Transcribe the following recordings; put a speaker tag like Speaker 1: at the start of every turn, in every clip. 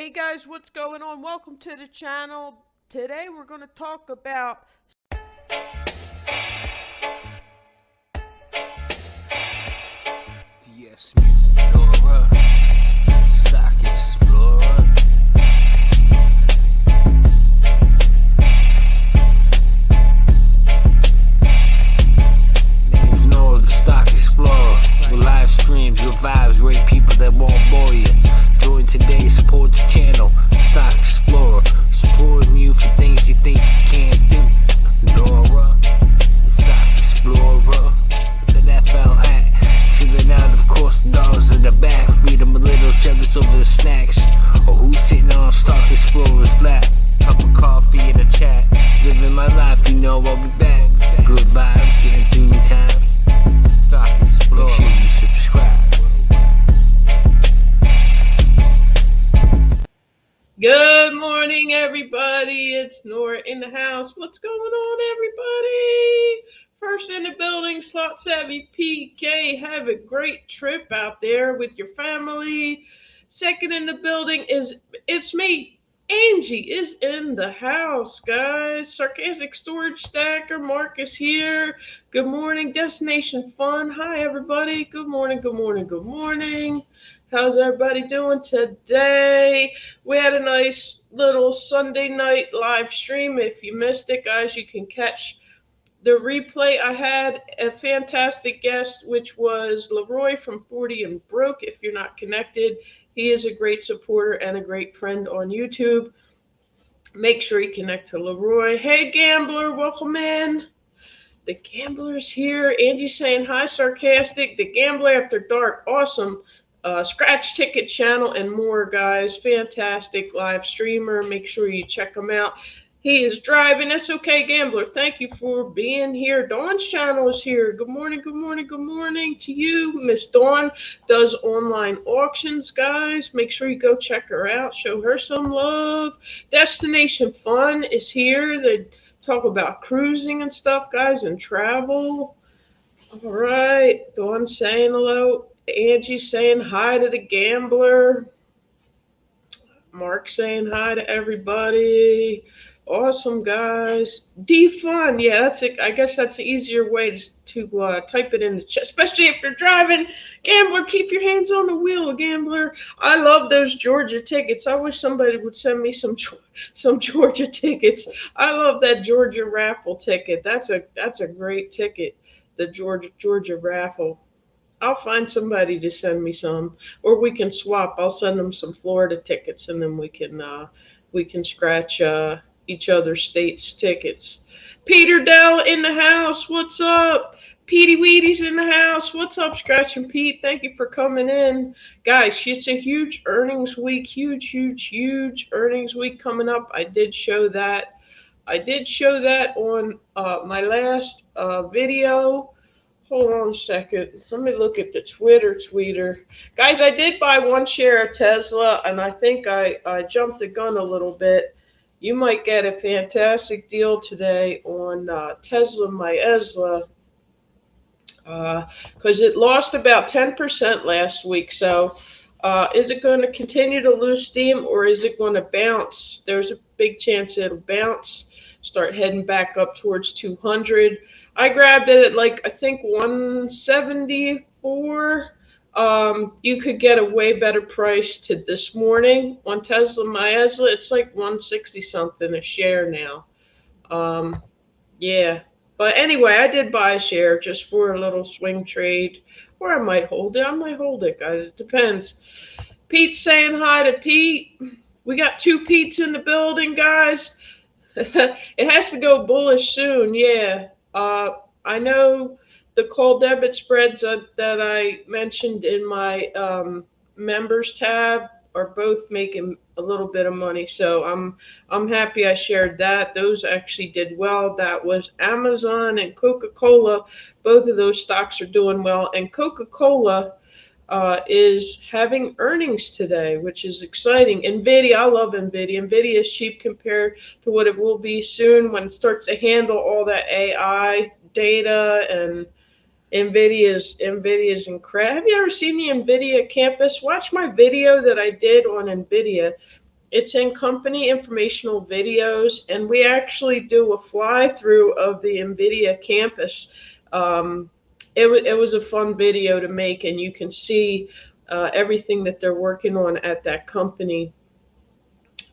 Speaker 1: Hey guys, what's going on? Welcome to the channel. Today we're going to talk about
Speaker 2: Yes, Music Nora, Stock Explorer. Name's Nora, the Stock Explorer. With live streams, your vibes, great people that won't bore you. Join today, support the channel, Stock Explorer. Supporting you for things you think you can't do. Nora, the Stock Explorer. With an FL hat. Chilling out, of course, the dogs in the back. Freedom a little jealous over the snacks. Or who's sitting on Stock Explorer's lap. Cup of coffee in the chat. Living my life, you know I'll be back. Good vibes, getting through time. Stock Explorer, make sure you subscribe.
Speaker 1: Good morning, everybody. It's Nora in the house. What's going on, everybody? First in the building, Slot Savvy PK. Have a great trip out there with your family. Second in the building it's me. Angie is in the house, guys. Sarcastic Storage Stacker, Mark is here. Good morning, Destination Fun. Hi, everybody. Good morning, good morning, good morning. How's everybody doing today? We had a nice little Sunday night live stream. If you missed it, guys, you can catch the replay. I had a fantastic guest, which was Leroy from 40 and Broke. If you're not connected, he is a great supporter and a great friend on YouTube. Make sure you connect to Leroy. Hey, Gambler, welcome in. The Gambler's here. Angie saying hi, Sarcastic. The Gambler After Dark, awesome. Scratch Ticket channel and more, guys. Fantastic live streamer. Make sure you check him out. He is driving. That's okay, Gambler. Thank you for being here. Dawn's channel is here. Good morning, good morning, good morning to you. Miss Dawn does online auctions, guys. Make sure you go check her out. Show her some love. Destination Fun is here. They talk about cruising and stuff, guys, and travel. All right. Dawn saying hello. Angie saying hi to the Gambler. Mark saying hi to everybody. Awesome, guys. D-Fun. Yeah, that's it. I guess that's the easier way to type it in the chat, especially if you're driving. Gambler, keep your hands on the wheel, Gambler. I love those Georgia tickets. I wish somebody would send me some Georgia tickets. I love that Georgia raffle ticket. That's a great ticket, the Georgia raffle. I'll find somebody to send me some, or we can swap. I'll send them some Florida tickets, and then we can scratch each other's states' tickets. Peter Dell in the house. What's up? Petey Weedy's in the house. What's up, Scratch and Pete? Thank you for coming in, guys. It's a huge earnings week. Huge earnings week coming up. I did show that. On my last video. Hold on a second. Let me look at the tweeter. Guys, I did buy one share of Tesla, and I think I jumped the gun a little bit. You might get a fantastic deal today on Tesla My Esla, because it lost about 10% last week. So is it going to continue to lose steam, or is it going to bounce? There's a big chance it'll bounce, start heading back up towards 200. I grabbed it at I think 174. You could get a way better price to this morning on Tesla My Esla. It's like 160 something a share now. Yeah. But anyway, I did buy a share just for a little swing trade, or I might hold it. Guys. It depends. Pete's saying hi to Pete. We got two Pete's in the building, guys. It has to go bullish soon, yeah. I know the call debit spreads that I mentioned in my members tab are both making a little bit of money, so I'm happy I shared that. Those actually did well. That was Amazon and Coca-Cola. Both of those stocks are doing well, and Coca-Cola is having earnings today, which is exciting. NVIDIA, I love NVIDIA. NVIDIA is cheap compared to what it will be soon when it starts to handle all that AI data, and NVIDIA's incredible. Have you ever seen the NVIDIA campus? Watch my video that I did on NVIDIA. It's in company informational videos, and we actually do a fly through of the NVIDIA campus. Um, it was a fun video to make, and you can see everything that they're working on at that company.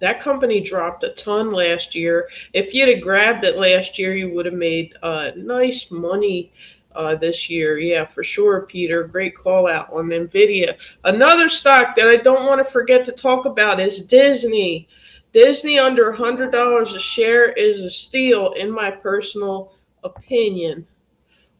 Speaker 1: That company dropped a ton last year. If you'd have grabbed it last year, you would have made nice money this year. Yeah, for sure, Peter. Great call out on NVIDIA. Another stock that I don't want to forget to talk about is Disney. Disney under $100 a share is a steal, in my personal opinion.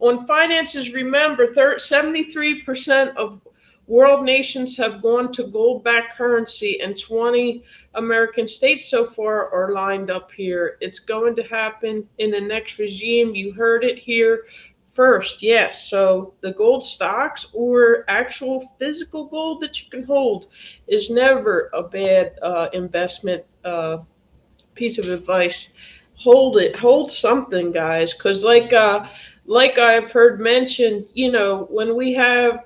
Speaker 1: On finances, remember 73% of world nations have gone to gold backed currency, and 20 American states so far are lined up here. It's going to happen in the next regime. You heard it here first. Yes, so the gold stocks or actual physical gold that you can hold is never a bad investment piece of advice. Hold it, hold something, guys, because like I've heard mentioned, when we have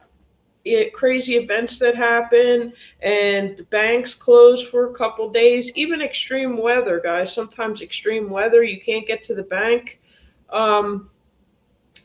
Speaker 1: crazy events that happen and the banks close for a couple days, even extreme weather, guys. Sometimes extreme weather, you can't get to the bank. Um,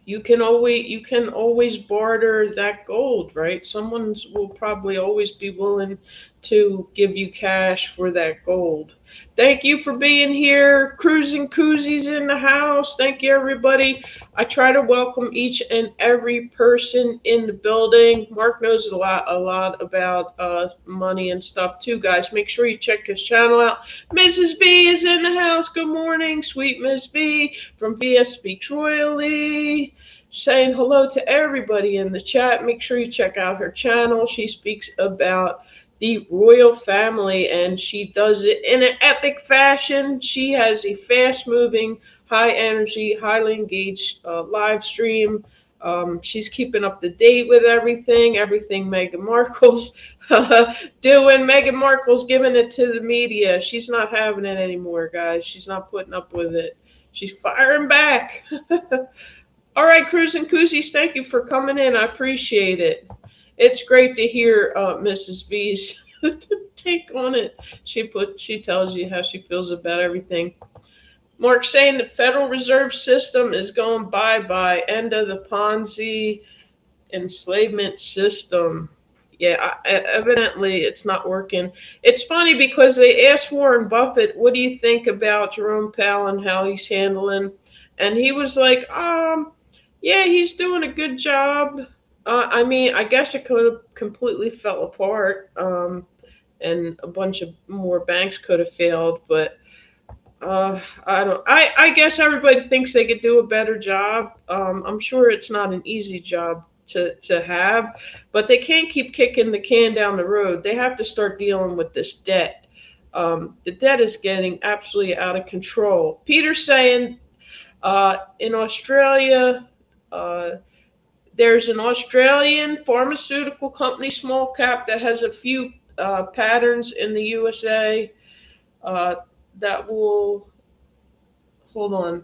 Speaker 1: you can always barter that gold, right? Someone will probably always be willing to give you cash for that gold. Thank you for being here. Cruising Koozies in the house. Thank you, everybody. I try to welcome each and every person in the building. Mark knows a lot about money and stuff too, guys. Make sure you check his channel out. Mrs. B is in the house. Good morning, sweet Miss B from VS Speaks Royally, saying hello to everybody in the chat. Make sure you check out her channel. She speaks about the royal family, and she does it in an epic fashion. She has a fast moving, high energy, highly engaged live stream. She's keeping up to date with everything Meghan Markle's doing. Meghan Markle's giving it to the media. She's not having it anymore, guys. She's not putting up with it. She's firing back. All right, Cruising Koozies, thank you for coming in. I appreciate it. It's great to hear Mrs. V's take on it. She tells you how she feels about everything. Mark saying the Federal Reserve System is going bye-bye. End of the Ponzi enslavement system. Yeah, evidently it's not working. It's funny because they asked Warren Buffett, what do you think about Jerome Powell and how he's handling? And he was like, yeah, he's doing a good job. I guess it could have completely fell apart, and a bunch of more banks could have failed. But I don't. I guess everybody thinks they could do a better job. I'm sure it's not an easy job to have, but they can't keep kicking the can down the road. They have to start dealing with this debt. The debt is getting absolutely out of control. Peter's saying in Australia. There's an Australian pharmaceutical company, small cap, that has a few patterns in the USA that will, hold on,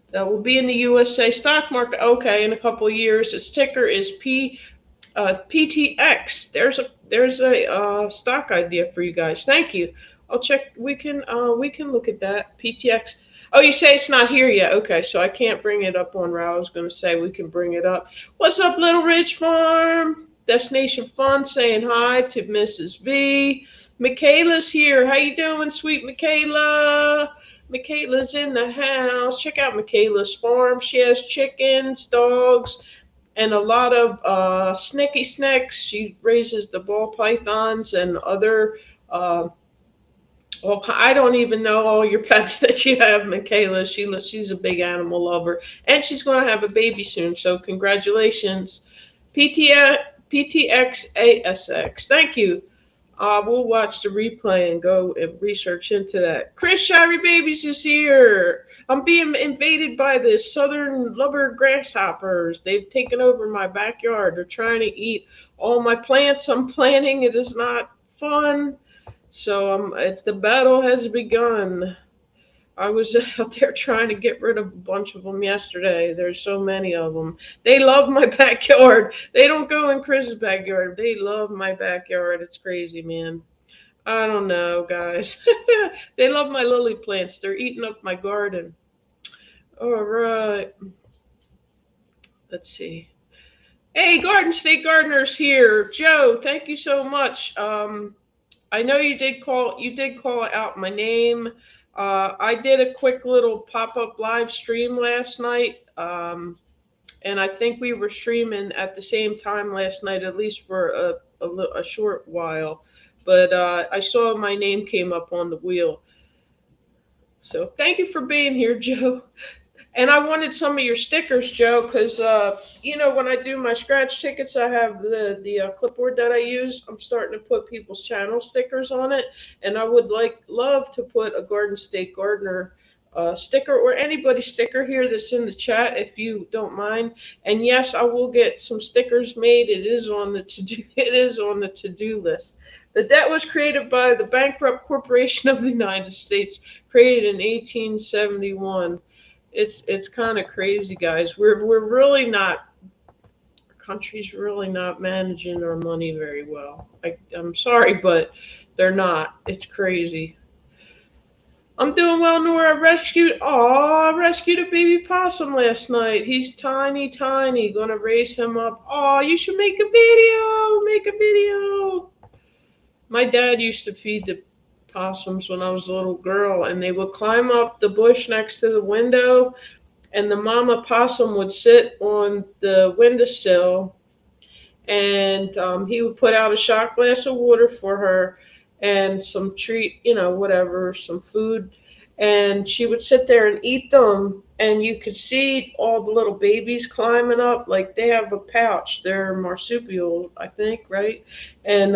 Speaker 1: that will be in the USA stock market. Okay, in a couple of years. Its ticker is PTX. There's a stock idea for you guys. Thank you. I'll check. We can look at that. PTX. Oh, you say it's not here yet. Okay, so I can't bring it up on Raw. I was going to say we can bring it up. What's up, Little Ridge Farm? Destination Fun saying hi to Mrs. V. Michaela's here. How you doing, sweet Michaela? Michaela's in the house. Check out Michaela's farm. She has chickens, dogs, and a lot of snicky snacks. She raises the ball pythons and other well, I don't even know all your pets that you have, Michaela. She's a big animal lover, and she's going to have a baby soon. So congratulations, PTXASX. Thank you. We'll watch the replay and go and research into that. Chris Shirey Babies is here. I'm being invaded by the southern lubber grasshoppers. They've taken over my backyard. They're trying to eat all my plants I'm planting. It is not fun. So it's the battle has begun. I was out there trying to get rid of a bunch of them yesterday. There's so many of them. They love my backyard. They don't go in Chris's backyard. They love my backyard. It's crazy, man. I don't know, guys. They love my lily plants. They're eating up my garden. All right. Let's see. Hey, Garden State Gardener's here. Joe, thank you so much. I know you did call out my name. I did a quick little pop-up live stream last night. And I think we were streaming at the same time last night, at least for a short while. But I saw my name came up on the wheel. So thank you for being here, Joe. And I wanted some of your stickers, Joe, because when I do my scratch tickets, I have the clipboard that I use. I'm starting to put people's channel stickers on it, and I would love to put a Garden State Gardener sticker or anybody's sticker here that's in the chat, if you don't mind. And yes, I will get some stickers made. It is on the to do. It is on the to do list. The debt was created by the Bankrupt Corporation of the United States, created in 1871. It's kind of crazy, guys. We're really not, our country's really not managing our money very well. I'm sorry, but they're not. It's crazy. I'm doing well, Nora. I rescued a baby possum last night. He's tiny, tiny. Gonna raise him up. Oh, you should make a video. Make a video. My dad used to feed the possums when I was a little girl, and they would climb up the bush next to the window, and the mama possum would sit on the windowsill, and he would put out a shot glass of water for her and some treat, whatever, some food, and she would sit there and eat them, and you could see all the little babies climbing up like they have a pouch. They're marsupial, I think, right? And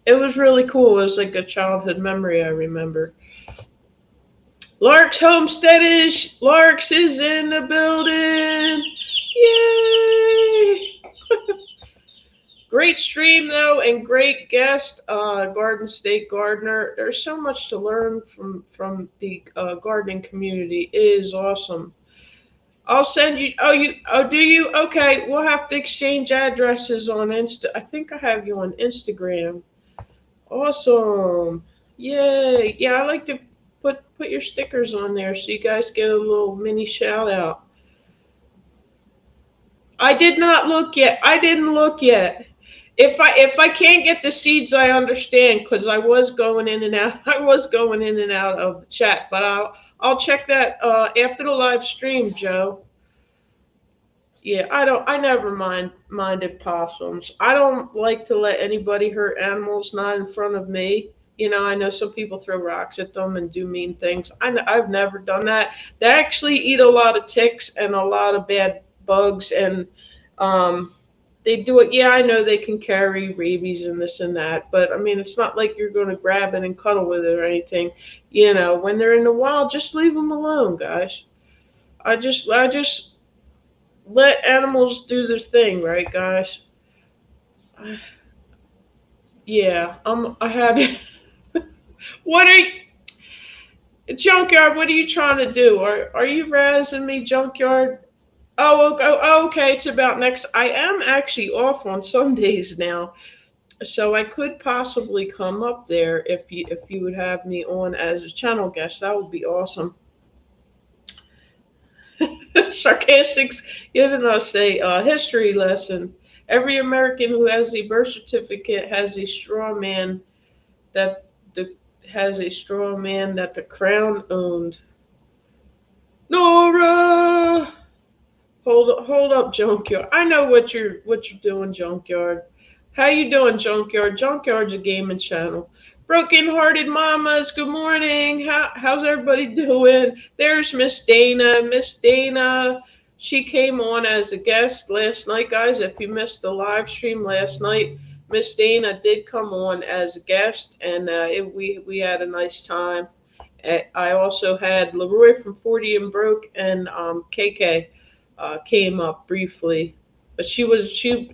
Speaker 1: it was really cool. It was like a childhood memory I remember. Lark's is in the building. Yay! Great stream though, and great guest, Garden State Gardener. There's so much to learn from the gardening community. It is awesome. I'll send you. Do you? Okay, we'll have to exchange addresses on Insta. I think I have you on Instagram. Awesome. Yay. Yeah, I like to put your stickers on there so you guys get a little mini shout out. I did not look yet. I didn't look yet. If I can't get the seeds, I understand because I was going in and out. I was going in and out of the chat, but I'll check that after the live stream, Joe. Yeah, I never minded possums. I don't like to let anybody hurt animals, not in front of me. I know some people throw rocks at them and do mean things. I've never done that. They actually eat a lot of ticks and a lot of bad bugs, and they do it. Yeah, I know they can carry rabies and this and that, but I mean, it's not like you're going to grab it and cuddle with it or anything. When they're in the wild, just leave them alone, guys. I just let animals do their thing, right, guys? Yeah, I have. What are you, Junkyard? What are you trying to do? Are you razzing me, Junkyard? Oh, okay. It's about next. I am actually off on Sundays now, so I could possibly come up there if you would have me on as a channel guest. That would be awesome. Sarcastics giving us a history lesson. Every American who has a birth certificate that the has a straw man that the crown owned. Nora, hold up, Junkyard. I know what you're doing, Junkyard. How you doing, Junkyard? Junkyard's a gaming channel. Broken Hearted Mamas, good morning. How's everybody doing? There's Miss Dana. Miss Dana, she came on as a guest last night, guys. If you missed the live stream last night, Miss Dana did come on as a guest, and we had a nice time. I also had Leroy from 40 and Broke, and KK came up briefly, but she.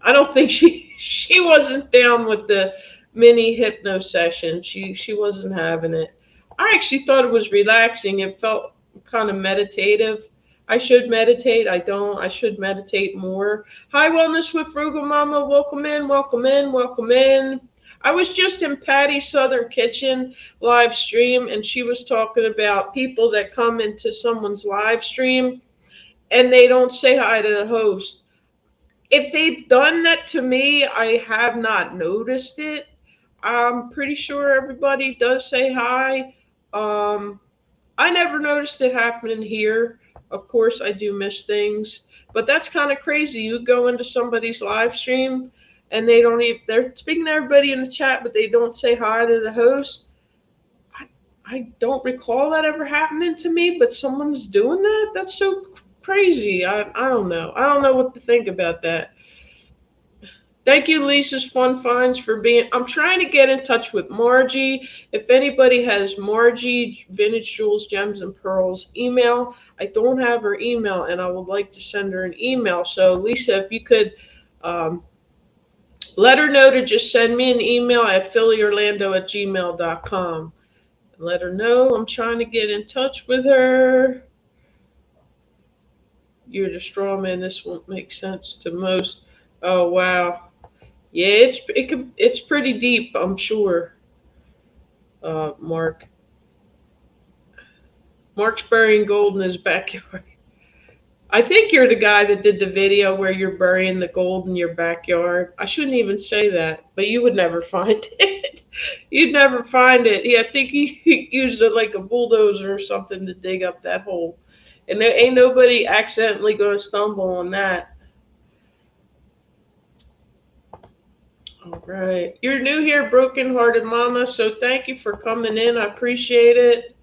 Speaker 1: I don't think she wasn't down with the mini hypno session. She wasn't having it. I actually thought it was relaxing. It felt kind of meditative. I should meditate. I don't. I should meditate more. Hi, Wellness with Frugal Mama. Welcome in. Welcome in. Welcome in. I was just in Patty's Southern Kitchen live stream, and she was talking about people that come into someone's live stream and they don't say hi to the host. If they've done that to me, I have not noticed it. I'm pretty sure everybody does say hi. Um, I never noticed it happening here. Of course, I do miss things, but that's kind of crazy. You go into somebody's live stream and they don't even, they're speaking to everybody in the chat, but they don't say hi to the host. I don't recall that ever happening to me, but someone's doing that? That's so crazy. I don't know. I don't know what to think about that. Thank you, Lisa's Fun Finds, for being. I'm trying to get in touch with Margie. If anybody has Margie Vintage Jewels, Gems, and Pearls email, I don't have her email, and I would like to send her an email. So, Lisa, if you could let her know to just send me an email at phillyorlando@gmail.com. Let her know I'm trying to get in touch with her. You're the straw man. This won't make sense to most. Oh wow. Yeah, it's pretty deep, I'm sure. Mark. Mark's burying gold in his backyard. I think you're the guy that did the video where you're burying the gold in your backyard. I shouldn't even say that, but you would never find it. You'd never find it. Yeah, I think he used it like a bulldozer or something to dig up that hole. And there ain't nobody accidentally going to stumble on that. All right. You're new here, Broken Hearted Mama, so thank you for coming in. I appreciate it.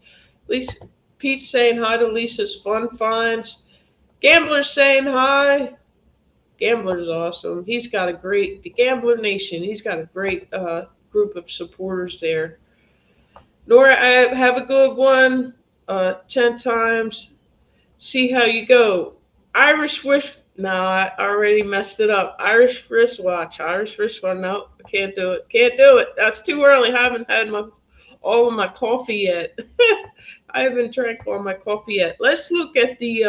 Speaker 1: Lisa, Pete's saying hi to Lisa's Fun Finds. Gambler's saying hi. Gambler's awesome. He's got the Gambler Nation, he's got a great group of supporters there. Nora, have a good one. 10 times. See how you go. Irish wish. No, I already messed it up. Irish wristwatch. Irish wristwatch. No, I can't do it. Can't do it. That's too early. I haven't had all of my coffee yet. I haven't drank all my coffee yet. Let's look at the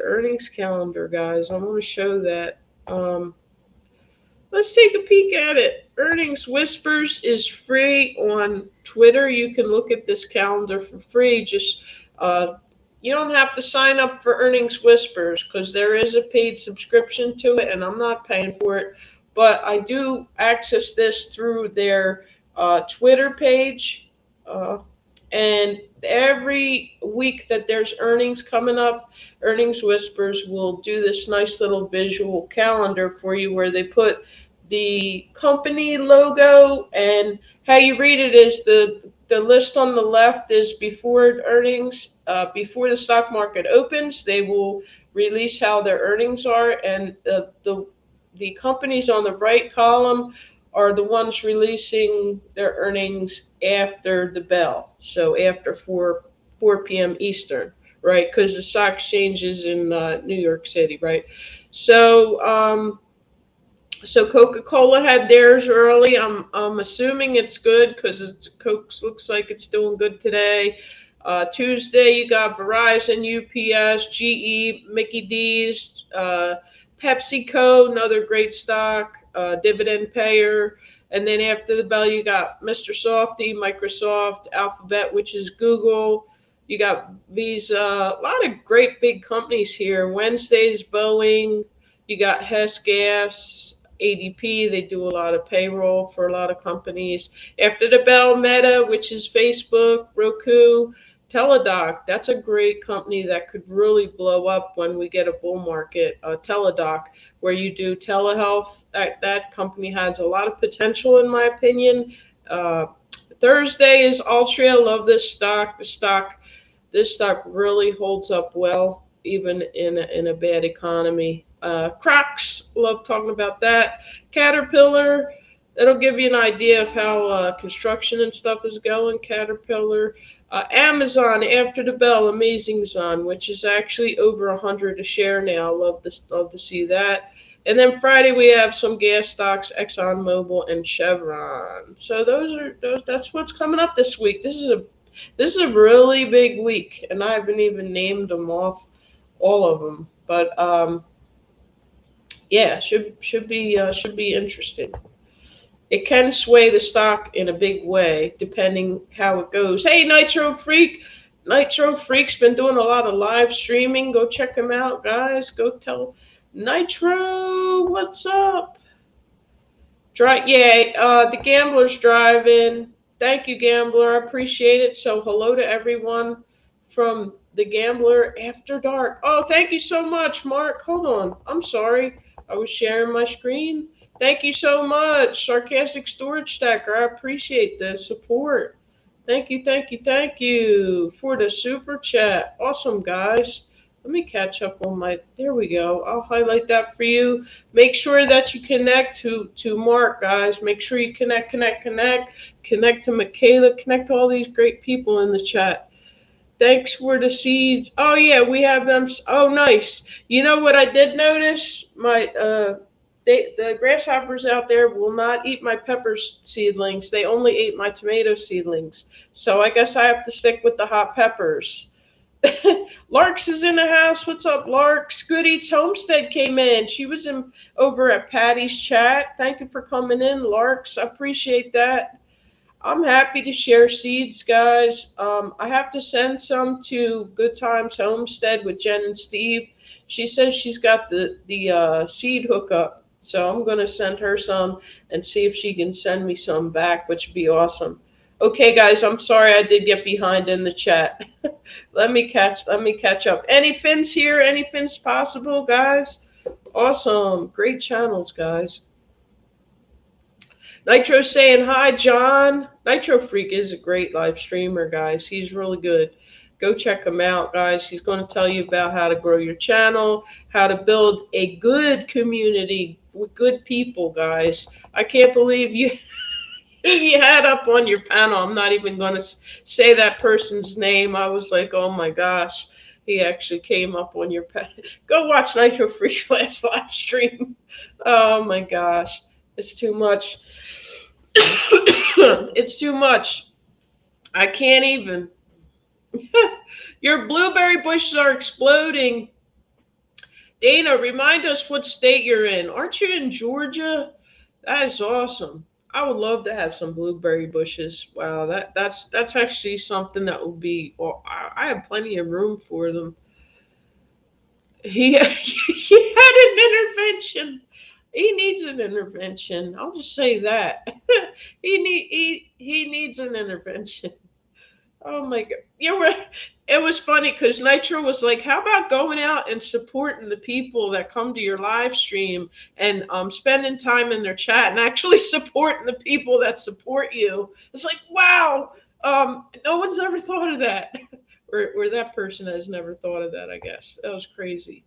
Speaker 1: earnings calendar, guys. I want to show that. Let's take a peek at it. Earnings Whispers is free on Twitter. You can look at this calendar for free. Just you don't have to sign up for Earnings Whispers because there is a paid subscription to it, and I'm not paying for it. But I do access this through their Twitter page. And every week that there's earnings coming up, Earnings Whispers will do this nice little visual calendar for you where they put the company logo, and how you read it is the list on the left is before earnings, before the stock market opens, they will release how their earnings are, and the companies on the right column are the ones releasing their earnings after the bell, so after 4 p.m. Eastern, right? Because the stock exchange is in New York City, right? So so Coca-Cola had theirs early. I'm assuming it's good because Coke looks like it's doing good today. Tuesday you got Verizon, UPS, GE, Mickey D's, PepsiCo, another great stock, dividend payer. And then after the bell you got Mr. Softy, Microsoft, Alphabet, which is Google. You got Visa, a lot of great big companies here. Wednesday's Boeing. You got Hess Gas, ADP, they do a lot of payroll for a lot of companies. After the bell, Meta, which is Facebook, Roku, Teladoc, that's a great company that could really blow up when we get a bull market. Teladoc, where you do telehealth, that company has a lot of potential in my opinion. Thursday is Altria. Love this stock. This stock really holds up well, even in a bad economy. Crocs, love talking about that. Caterpillar, that'll give you an idea of how construction and stuff is going. Caterpillar. Amazon, after the bell, Amazingzon, which is actually over 100 a share now. Love to see that. And then Friday we have some gas stocks, ExxonMobil and Chevron. So that's what's coming up this week. This is a really big week, and I haven't even named them off, all of them. But yeah, should be interesting. It can sway the stock in a big way depending how it goes. Hey, Nitro Freak's been doing a lot of live streaming. Go check him out, guys. Go tell Nitro what's up. Yeah, the gambler's driving. Thank you, gambler. I appreciate it. So hello to everyone from the Gambler After Dark. Oh, thank you so much, Mark. Hold on. I'm sorry. I was sharing my screen. Thank you so much, Sarcastic Storage Stacker. I appreciate the support. Thank you for the super chat. Awesome, guys. Let me catch up on my. There we go. I'll highlight that for you. Make sure that you connect to Mark, guys. Make sure you connect to Michaela, connect to all these great people in the chat. Thanks for the seeds. Oh yeah, we have them. Oh nice. You know what I did notice? The grasshoppers out there will not eat my pepper seedlings. They only ate my tomato seedlings. So I guess I have to stick with the hot peppers. Larks is in the house. What's up, Larks? Good Eats Homestead came in. She was in over at Patty's chat. Thank you for coming in, Larks. I appreciate that. I'm happy to share seeds, guys. I have to send some to Good Times Homestead with Jen and Steve. She says she's got the seed hookup, so I'm going to send her some and see if she can send me some back, which would be awesome. Okay, guys, I'm sorry I did get behind in the chat. Let me catch up. Any fins here? Any fins possible, guys? Awesome. Great channels, guys. Nitro saying hi, John. Nitro Freak is a great live streamer, guys. He's really good. Go check him out, guys. He's going to tell you about how to grow your channel, how to build a good community with good people, guys. I can't believe you you had up on your panel. I'm not even going to say that person's name. I was like, oh my gosh. He actually came up on your panel. Go watch Nitro Freak's last live stream. Oh my gosh. It's too much. It's too much. I can't even. Your blueberry bushes are exploding. Dana, remind us what state you're in. Aren't you in Georgia? That is awesome. I would love to have some blueberry bushes. Wow, that's actually something that would be. Well, I have plenty of room for them. He had an intervention. He needs an intervention. I'll just say that. He needs an intervention. Oh my god. It was funny because Nitro was like, how about going out and supporting the people that come to your live stream and spending time in their chat and actually supporting the people that support you? It's like, wow, no one's ever thought of that. or that person has never thought of that, I guess. That was crazy.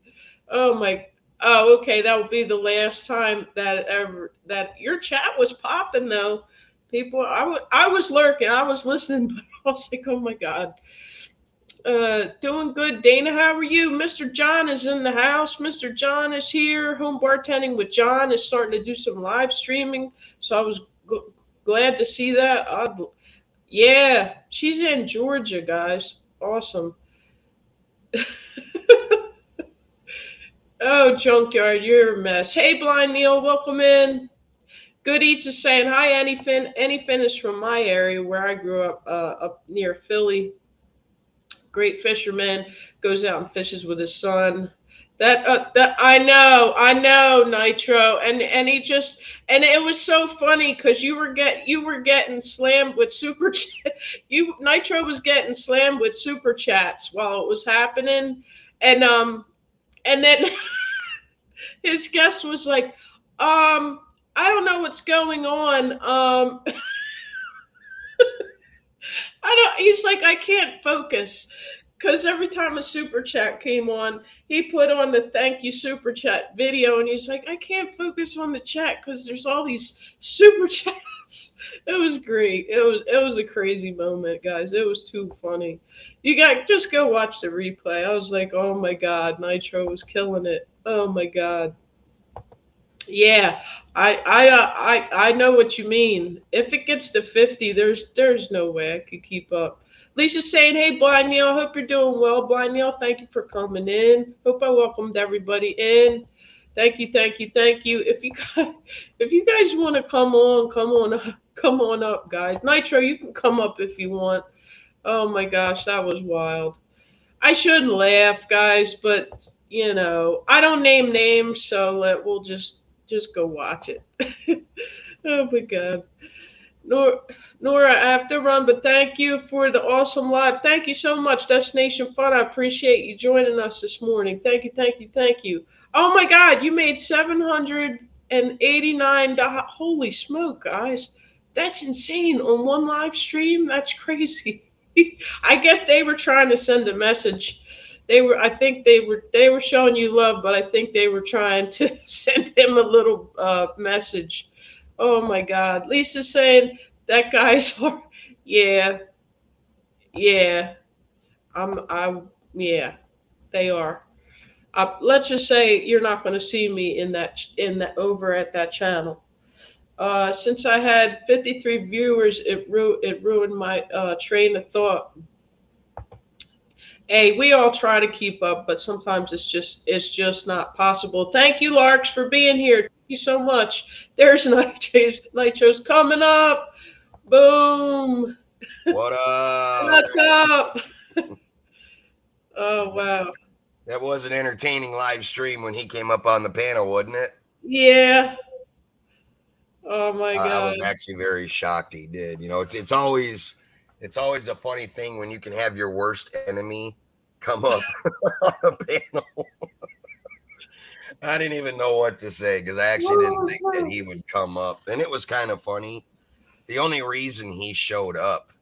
Speaker 1: Oh my. Oh, okay. That would be the last time that your chat was popping though. People, I was lurking, I was listening, but I was like, oh my god. Doing good, Dana. How are you? Mr. John is in the house. Mr. John is here. Home bartending with John is starting to do some live streaming, so I was glad to see that. Yeah, she's in Georgia, guys. Awesome. Oh, Junkyard, you're a mess. Hey, Blind Neil, welcome in. Good Eats is saying hi, Anyfin. Anyfin is from my area where I grew up near Philly. Great fisherman, goes out and fishes with his son. That I know, Nitro, and it was so funny because you were getting slammed with super. Nitro was getting slammed with super chats while it was happening, and then his guest was like, I don't know what's going on. He's like, I can't focus. Because every time a super chat came on, he put on the thank you super chat video, and he's like, I can't focus on the chat because there's all these super chats. It was great. It was a crazy moment, guys. It was too funny. Just go watch the replay. I was like, oh my god, Nitro was killing it. Oh my god. Yeah, I know what you mean. If it gets to 50, there's no way I could keep up. Lisa's saying, hey, Blind Neil, hope you're doing well. Blind Neil, thank you for coming in. Hope I welcomed everybody in. Thank you, thank you, thank you. If you guys want to come on, come on up, guys. Nitro, you can come up if you want. Oh my gosh, that was wild. I shouldn't laugh, guys, but I don't name names, so we'll just go watch it. Oh my god. Nor, Nora, I have to run, but thank you for the awesome live. Thank you so much, Destination Fun. I appreciate you joining us this morning. Thank you, thank you, thank you. Oh my God, you made $789. Holy smoke, guys. That's insane on one live stream. That's crazy. I guess they were trying to send a message. I think they were showing you love, but I think they were trying to send him a little message. Oh my God. Lisa's saying that guy's hard. Yeah, yeah. Yeah, they are. Let's just say you're not going to see me in that over at that channel. Since I had 53 viewers, it ruined my train of thought. Hey, we all try to keep up, but sometimes it's just not possible. Thank you, Larks, for being here. Thank you so much. There's Nitro's coming up. Boom.
Speaker 3: What up?
Speaker 1: What's up? Oh wow.
Speaker 3: That was an entertaining live stream when he came up on the panel, wasn't it?
Speaker 1: Yeah. Oh my
Speaker 3: I
Speaker 1: God.
Speaker 3: was actually very shocked he did. It's always a funny thing when you can have your worst enemy come up on a panel. I didn't even know what to say because I actually didn't think that he would come up, and it was kind of funny. The only reason he showed up,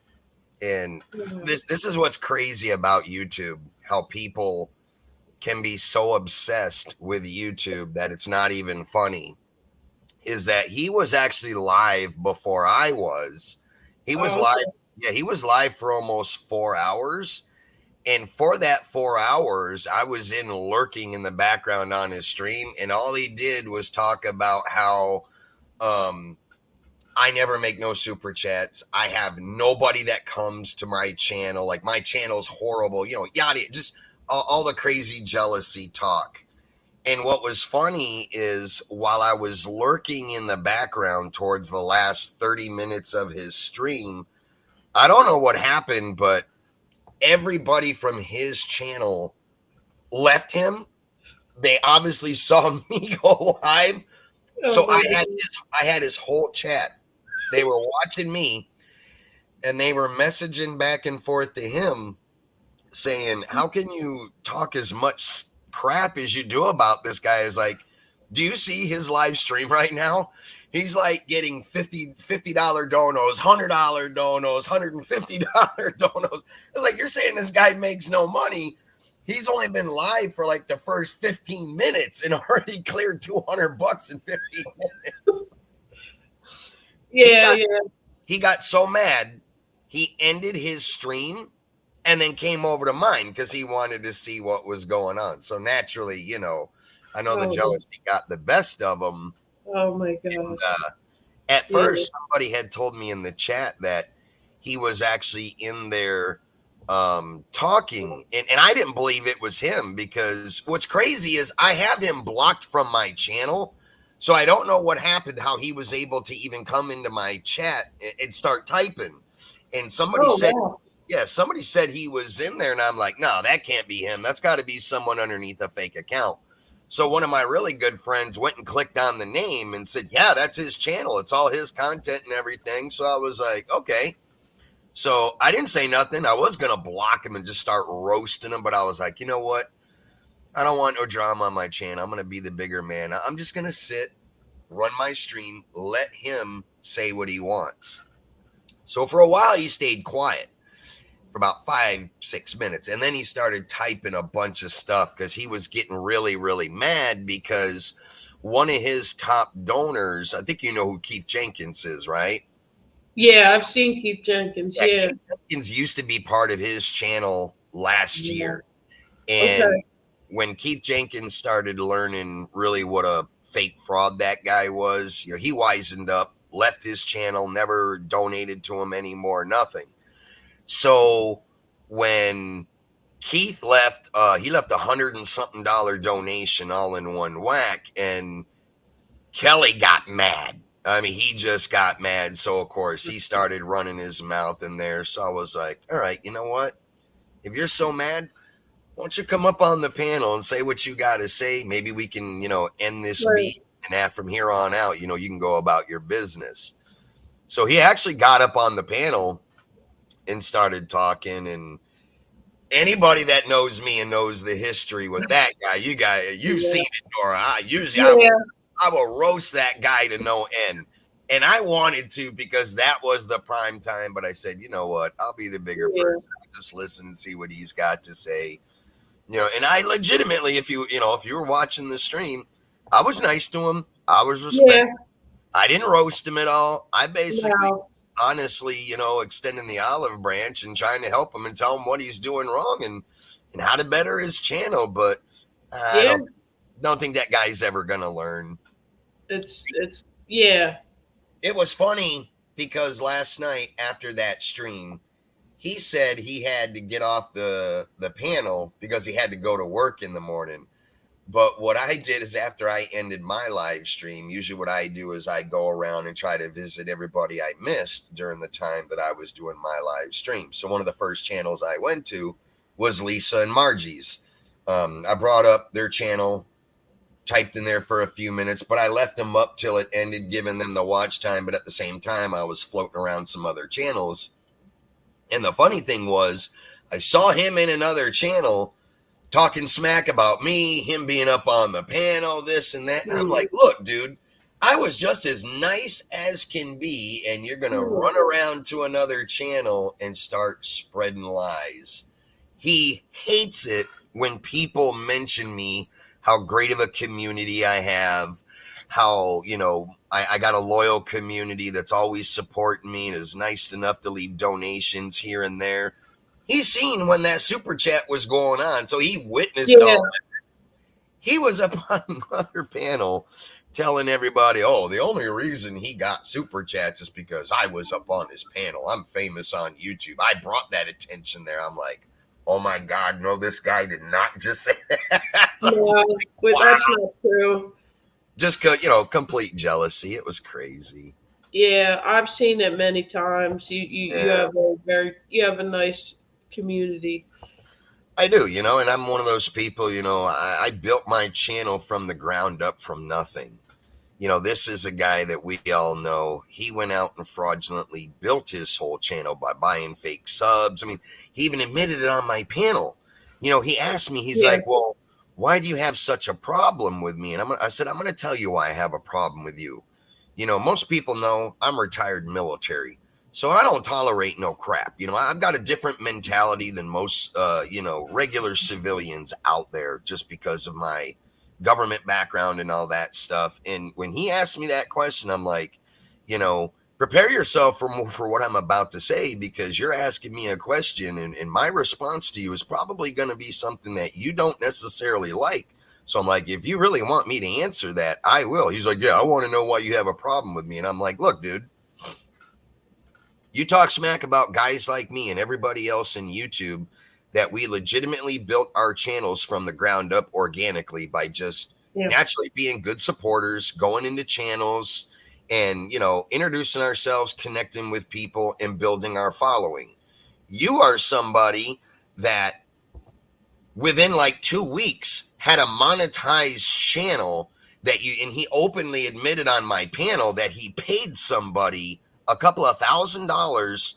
Speaker 3: and this is what's crazy about YouTube, how people can be so obsessed with YouTube that it's not even funny, is that he was actually live before I was. He was live. Yeah, he was live for almost 4 hours. And for that 4 hours, I was lurking in the background on his stream. And all he did was talk about how I never make no super chats. I have nobody that comes to my channel. Like, my channel's horrible, yada, just all the crazy jealousy talk. And what was funny is while I was lurking in the background towards the last 30 minutes of his stream, I don't know what happened, but everybody from his channel left him. They obviously saw me go live. So I had his whole chat. They were watching me and they were messaging back and forth to him saying, how can you talk as much crap as you do about this guy? Is like, do you see his live stream right now? He's like getting $50 donos, $100 donos, $150 donos. It's like, you're saying this guy makes no money. He's only been live for like the first 15 minutes and already cleared $200 in 15 minutes.
Speaker 1: Yeah,
Speaker 3: he got so mad, he ended his stream and then came over to mine because he wanted to see what was going on. So naturally, I know the jealousy got the best of him.
Speaker 1: Oh my God.
Speaker 3: And, at first, somebody had told me in the chat that he was actually in there talking, and I didn't believe it was him, because what's crazy is I have him blocked from my channel. So I don't know what happened, how he was able to even come into my chat and start typing. And somebody somebody said he was in there, and I'm like, no, that can't be him. That's got to be someone underneath a fake account. So one of my really good friends went and clicked on the name and said, yeah, that's his channel. It's all his content and everything. So I was like, okay. So I didn't say nothing. I was going to block him and just start roasting him. But I was like, you know what? I don't want no drama on my channel. I'm going to be the bigger man. I'm just going to sit, run my stream, let him say what he wants. So for a while, he stayed quiet for about 5-6 minutes. And then he started typing a bunch of stuff because he was getting really, really mad because one of his top donors, I think you know who Keith Jenkins is, right?
Speaker 1: Yeah, I've seen Keith Jenkins. Yeah.
Speaker 3: Keith Jenkins used to be part of his channel last year. And when Keith Jenkins started learning really what a fake fraud that guy was, he wisened up, left his channel, never donated to him anymore, nothing. So when Keith left he left $100 and something donation all in one whack, and Kelly got mad. I mean, he just got mad. So of course he started running his mouth in there. So I was like, all right, you know what? If you're so mad, why don't you come up on the panel and say what you got to say? Maybe we can, end this beat, and from here on out, you can go about your business. So he actually got up on the panel and started talking. And anybody that knows me and knows the history with that guy, you've seen it, Dora. I will roast that guy to no end. And I wanted to, because that was the prime time. But I said, you know what? I'll be the bigger person. I'll just listen and see what he's got to say. And I legitimately, if you were watching the stream, I was nice to him. I was respectful. I didn't roast him at all. I basically, honestly, extending the olive branch and trying to help him and tell him what he's doing wrong and how to better his channel. But I don't think that guy's ever going to learn. It was funny because last night after that stream, he said he had to get off the panel because he had to go to work in the morning. But what I did is, after I ended my live stream, usually what I do is I go around and try to visit everybody I missed during the time that I was doing my live stream. So one of the first channels I went to was Lisa and Margie's. I brought up their channel, typed in there for a few minutes, but I left them up till it ended, giving them the watch time. But at the same time, I was floating around some other channels. And the funny thing was, I saw him in another channel talking smack about me, him being up on the panel, this and that. And I'm like, look, dude, I was just as nice as can be, and you're going to run around to another channel and start spreading lies. He hates it when people mention me, how great of a community I have, how, I got a loyal community that's always supporting me and is nice enough to leave donations here and there. He's seen when that super chat was going on, so he witnessed all that. He was up on another panel telling everybody, oh, the only reason he got super chats is because I was up on his panel. I'm famous on YouTube. I brought that attention there. I'm like, oh my God, no, this guy did not just say that.
Speaker 1: That's not true.
Speaker 3: Just, complete jealousy. It was crazy.
Speaker 1: Yeah, I've seen it many times. You have a nice community.
Speaker 3: I do, and I'm one of those people, I built my channel from the ground up from nothing. This is a guy that we all know. He went out and fraudulently built his whole channel by buying fake subs. I mean, he even admitted it on my panel. He asked me, he's like, well, why do you have such a problem with me? And I said, I'm going to tell you why I have a problem with you. Most people know I'm retired military, so I don't tolerate no crap. I've got a different mentality than most, regular civilians out there, just because of my government background and all that stuff. And when he asked me that question, I'm like, prepare yourself for what I'm about to say, because you're asking me a question, and my response to you is probably going to be something that you don't necessarily like. So I'm like, if you really want me to answer that, I will. He's like, yeah, I want to know why you have a problem with me. And I'm like, look, dude, you talk smack about guys like me and everybody else in YouTube that we legitimately built our channels from the ground up organically by just naturally being good supporters, going into channels and, introducing ourselves, connecting with people, and building our following. You are somebody that within like 2 weeks had a monetized channel and he openly admitted on my panel that he paid somebody a couple of $1,000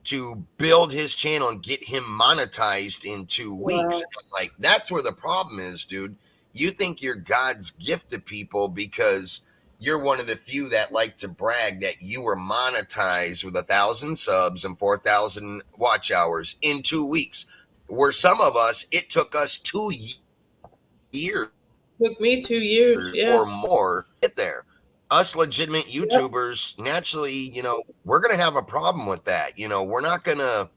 Speaker 3: to build his channel and get him monetized in 2 weeks. Wow. Like, that's where the problem is, dude. You think you're God's gift to people because you're one of the few that like to brag that you were monetized with 1,000 subs and 4,000 watch hours in 2 weeks. Where some of us, it took us 2 years.
Speaker 1: Took me 2 years,
Speaker 3: or more to get there. Us legitimate YouTubers, naturally, we're going to have a problem with that. We're not going to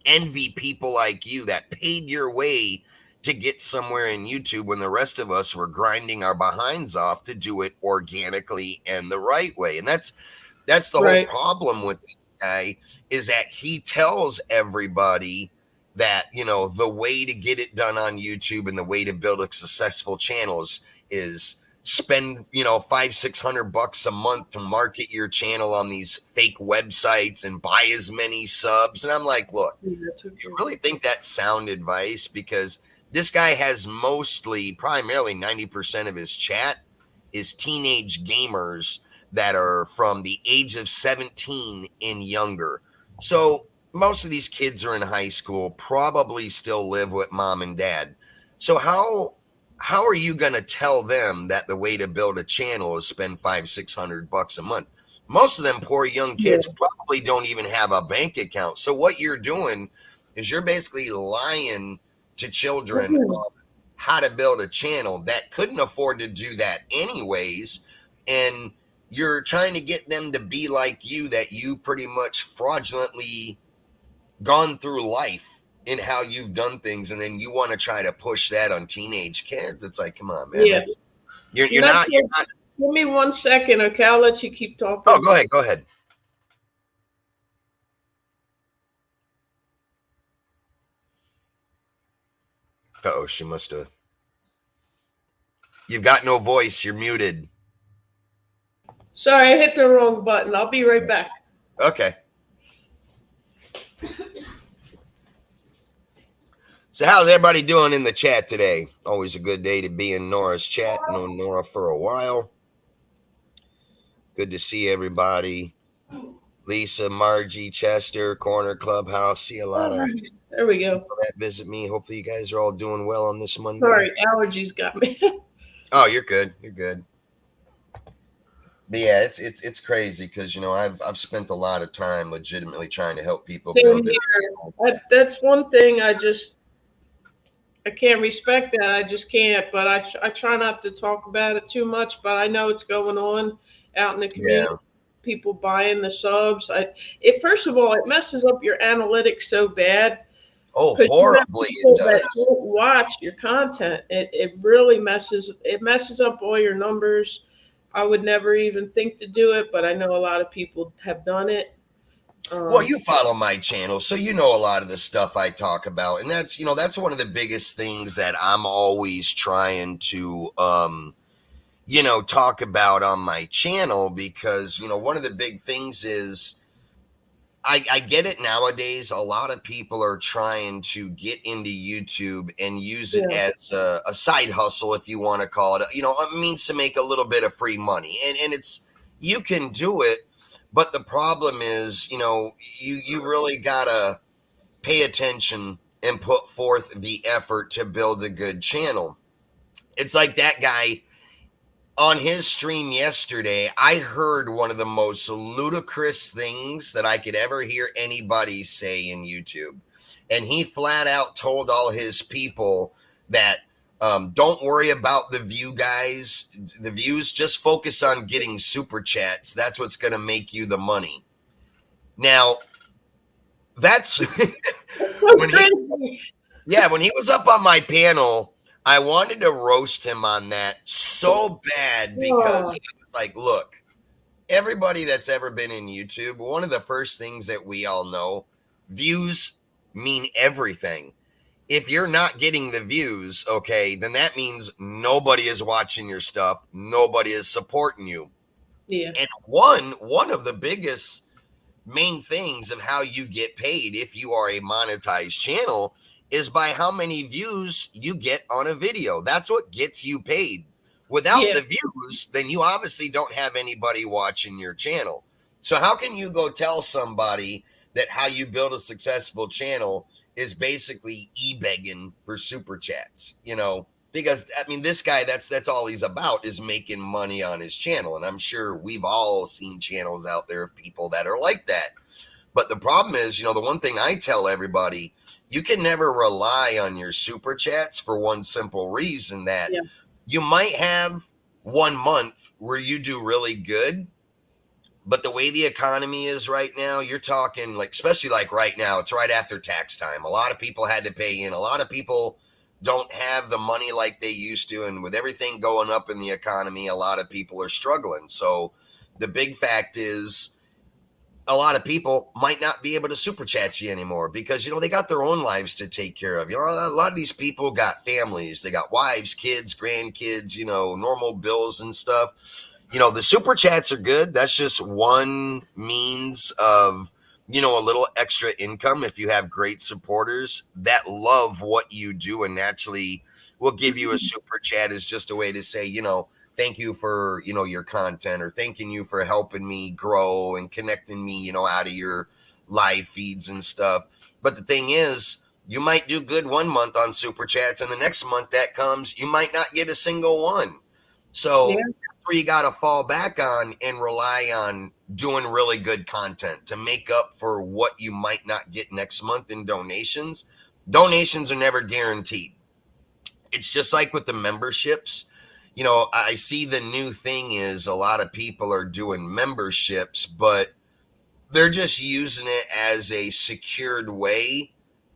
Speaker 3: envy people like you that paid your way to get somewhere in YouTube when the rest of us were grinding our behinds off to do it organically and the right way. And that's the whole problem with this guy, is that he tells everybody that, you know, the way to get it done on YouTube and the way to build a successful channel is spend, you know, $500-600 a month to market your channel on these fake websites and buy as many subs. And I'm like, look, you really think that's sound advice? Because this guy has primarily 90% of his chat is teenage gamers that are from the age of 17 and younger. So most of these kids are in high school, probably still live with mom and dad. So how are you going to tell them that the way to build a channel is spend $500-600 a month? Most of them poor young kids probably don't even have a bank account. So what you're doing is you're basically lying to children on how to build a channel that couldn't afford to do that anyways. And you're trying to get them to be like you, that you pretty much fraudulently gone through life in how you've done things, and then you want to try to push that on teenage kids. It's like, come on, man.
Speaker 1: Yeah.
Speaker 3: You're not.
Speaker 1: Give me 1 second, okay? I'll let you keep talking.
Speaker 3: Oh, go ahead. Go ahead. Uh-oh, she must have. You've got no voice. You're muted.
Speaker 1: Sorry, I hit the wrong button. I'll be right back.
Speaker 3: Okay. So how's everybody doing in the chat today? Always a good day to be in Nora's chat. Known Nora for a while. Good to see everybody. Lisa, Margie, Chester, Corner Clubhouse. See a lot of
Speaker 1: there we go.
Speaker 3: people that visit me. Hopefully you guys are all doing well on this Monday.
Speaker 1: Sorry, allergies got me.
Speaker 3: Oh, you're good. You're good. But yeah, it's crazy because, you know, I've spent a lot of time legitimately trying to help people build their
Speaker 1: That's one thing I can't respect that. I just can't. But I try not to talk about it too much. But I know it's going on out in the community. Yeah. People buying the subs. First of all, it messes up your analytics so bad.
Speaker 3: Oh, horribly! It does.
Speaker 1: That don't watch your content. It really messes up all your numbers. I would never even think to do it, but I know a lot of people have done it.
Speaker 3: Well, you follow my channel, so you know a lot of the stuff I talk about, and that's, you know, that's one of the biggest things that I'm always trying to, you know, talk about on my channel, because, you know, one of the big things is I get it nowadays. A lot of people are trying to get into YouTube and use it as a side hustle, if you want to call it, you know, a means to make a little bit of free money. And it's, you can do it, but the problem is, you know, you really gotta pay attention and put forth the effort to build a good channel. It's like that guy on his stream yesterday. I heard one of the most ludicrous things that I could ever hear anybody say in YouTube. And he flat out told all his people that don't worry about the views, just focus on getting super chats. That's what's going to make you the money. Now, that's when he was up on my panel, I wanted to roast him on that so bad, because he was like, look, everybody that's ever been in YouTube, one of the first things that we all know, views mean everything. If you're not getting the views, okay, then that means nobody is watching your stuff. Nobody is supporting you.
Speaker 1: Yeah.
Speaker 3: And one of the biggest main things of how you get paid if you are a monetized channel is by how many views you get on a video. That's what gets you paid. Without the views, then you obviously don't have anybody watching your channel. So how can you go tell somebody that how you build a successful channel is basically e-begging for super chats? You know, because I mean, this guy, that's all he's about, is making money on his channel. And I'm sure we've all seen channels out there of people that are like that. But the problem is, you know, the one thing I tell everybody, you can never rely on your super chats for one simple reason, that you might have 1 month where you do really good, but the way the economy is right now, you're talking like, especially like right now, it's right after tax time. A lot of people had to pay in. A lot of people don't have the money like they used to. And with everything going up in the economy, a lot of people are struggling. So the big fact is, a lot of people might not be able to super chat you anymore because, they got their own lives to take care of. A lot of these people got families, they got wives, kids, grandkids, normal bills and stuff. The super chats are good. That's just one means of, a little extra income. If you have great supporters that love what you do and naturally will give you a super chat, is just a way to say, thank you for, your content, or thanking you for helping me grow and connecting me, out of your live feeds and stuff. But the thing is, you might do good one month on super chats, and the next month that comes, you might not get a single one. So
Speaker 1: Yeah.
Speaker 3: that's where you got to fall back on and rely on doing really good content to make up for what you might not get next month in donations. Donations are never guaranteed. It's just like with the memberships. I see the new thing is a lot of people are doing memberships, but they're just using it as a secured way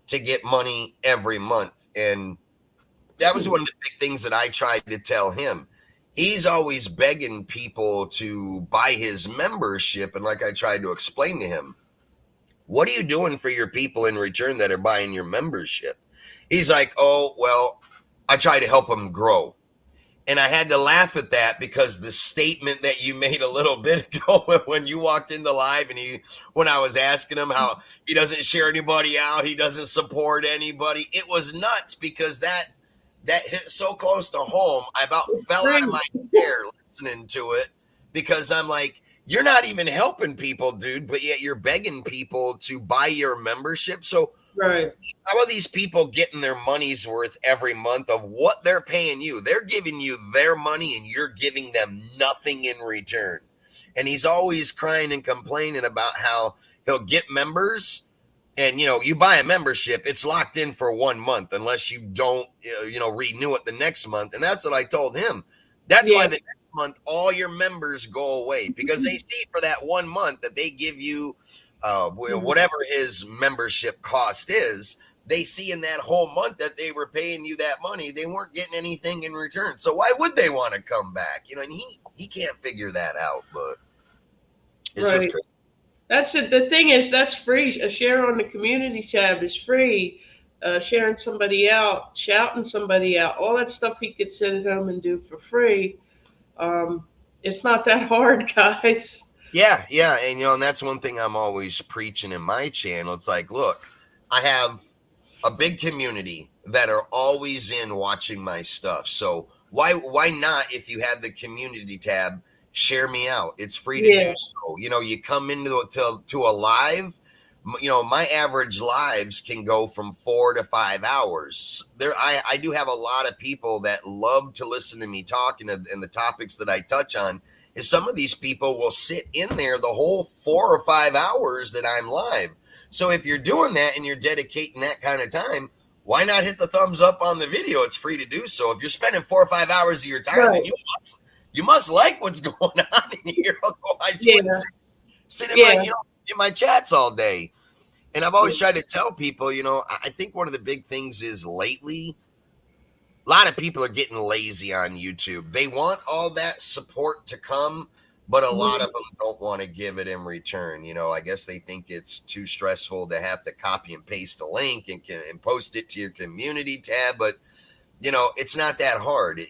Speaker 3: to get money every month. And that was one of the big things that I tried to tell him. He's always begging people to buy his membership. And like I tried to explain to him, what are you doing for your people in return that are buying your membership? He's like, oh, well, I try to help them grow. And I had to laugh at that because the statement that you made a little bit ago when you walked into live and when I was asking him how he doesn't share anybody out, he doesn't support anybody, it was nuts because that hit so close to home. I about fell out of my chair listening to it because I'm like, you're not even helping people, dude, but yet you're begging people to buy your membership. So
Speaker 1: Right.
Speaker 3: how are these people getting their money's worth every month of what they're paying you? They're giving you their money and you're giving them nothing in return. And he's always crying and complaining about how he'll get members and, you buy a membership, it's locked in for 1 month unless you don't, renew it the next month. And that's what I told him. That's why the next month, all your members go away because they see for that 1 month that they give you whatever his membership cost is, they see in that whole month that they were paying you that money, they weren't getting anything in return. So why would they want to come back? And he can't figure that out, but it's just crazy.
Speaker 1: That's it. The thing is, that's free. A share on the community tab is free. Sharing somebody out, shouting somebody out, all that stuff he could sit at home and do for free. It's not that hard, guys.
Speaker 3: Yeah. And, and that's one thing I'm always preaching in my channel. It's like, look, I have a big community that are always in watching my stuff. So why not, if you have the community tab, share me out? It's free to do so. You come into to a live, my average lives can go from 4 to 5 hours. I do have a lot of people that love to listen to me talk, and the topics that I touch on is some of these people will sit in there the whole 4 or 5 hours that I'm live. So if you're doing that and you're dedicating that kind of time, why not hit the thumbs up on the video? It's free to do so. If you're spending 4 or 5 hours of your time, then you must like what's going on in here. Otherwise, you wouldn't sit in my chats all day. And I've always tried to tell people, I think one of the big things is lately, a lot of people are getting lazy on YouTube. They want all that support to come, but a lot of them don't want to give it in return. I guess they think it's too stressful to have to copy and paste a link and post it to your community tab. But, it's not that hard.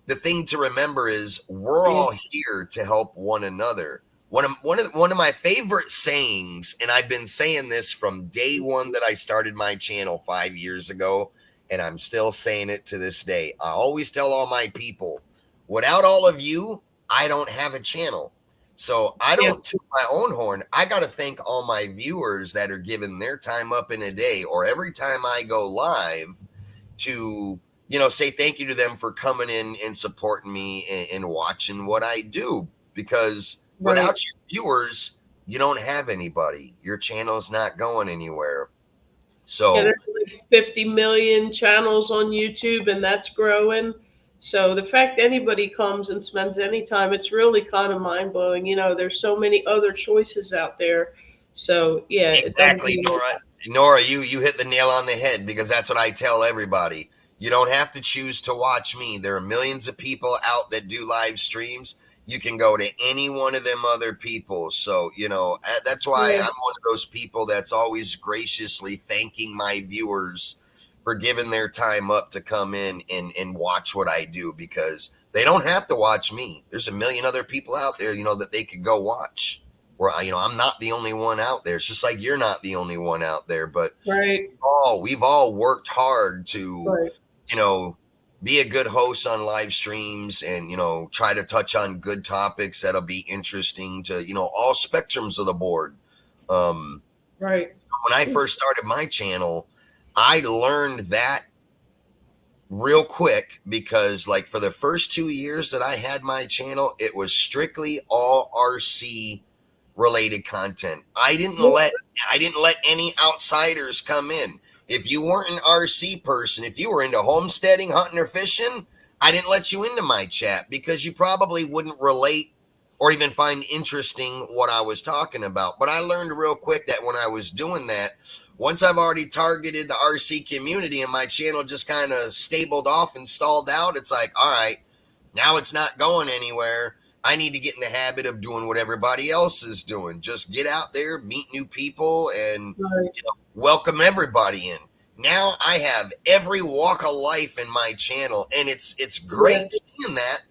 Speaker 3: The thing to remember is we're all here to help one another. One of my favorite sayings, and I've been saying this from day one that I started my channel 5 years ago, and I'm still saying it to this day. I always tell all my people, without all of you, I don't have a channel. So I don't toot my own horn. I got to thank all my viewers that are giving their time up in a day or every time I go live to, say thank you to them for coming in and supporting me and watching what I do. Because without your viewers, you don't have anybody. Your channel's not going anywhere. So
Speaker 1: there's like 50 million channels on YouTube, and that's growing. So the fact anybody comes and spends any time, it's really kind of mind blowing. There's so many other choices out there. So
Speaker 3: exactly, Nora, you hit the nail on the head, because that's what I tell everybody. You don't have to choose to watch me. There are millions of people out that do live streams. you can go to any one of them other people. So, you know, that's why I'm one of those people that's always graciously thanking my viewers for giving their time up to come in and watch what I do, because they don't have to watch me. There's a million other people out there, you know, that they could go watch. Where, you know, I'm not the only one out there. It's just like you're not the only one out there, but we've all worked hard to, you know, be a good host on live streams and, you know, try to touch on good topics that'll be interesting to, you know, all spectrums of the board. When I first started my channel, I learned that real quick, because like for the first 2 years that I had my channel, it was strictly all RC related content. I didn't let any outsiders come in. If you weren't an RC person, if you were into homesteading, hunting, or fishing, I didn't let you into my chat, because you probably wouldn't relate or even find interesting what I was talking about. But I learned real quick that when I was doing that, once I've already targeted the RC community and my channel just kind of stabled off and stalled out, it's like, all right, now it's not going anywhere. I need to get in the habit of doing what everybody else is doing. Just get out there, meet new people, and you know, welcome everybody in. Now I have every walk of life in my channel, and it's great seeing that,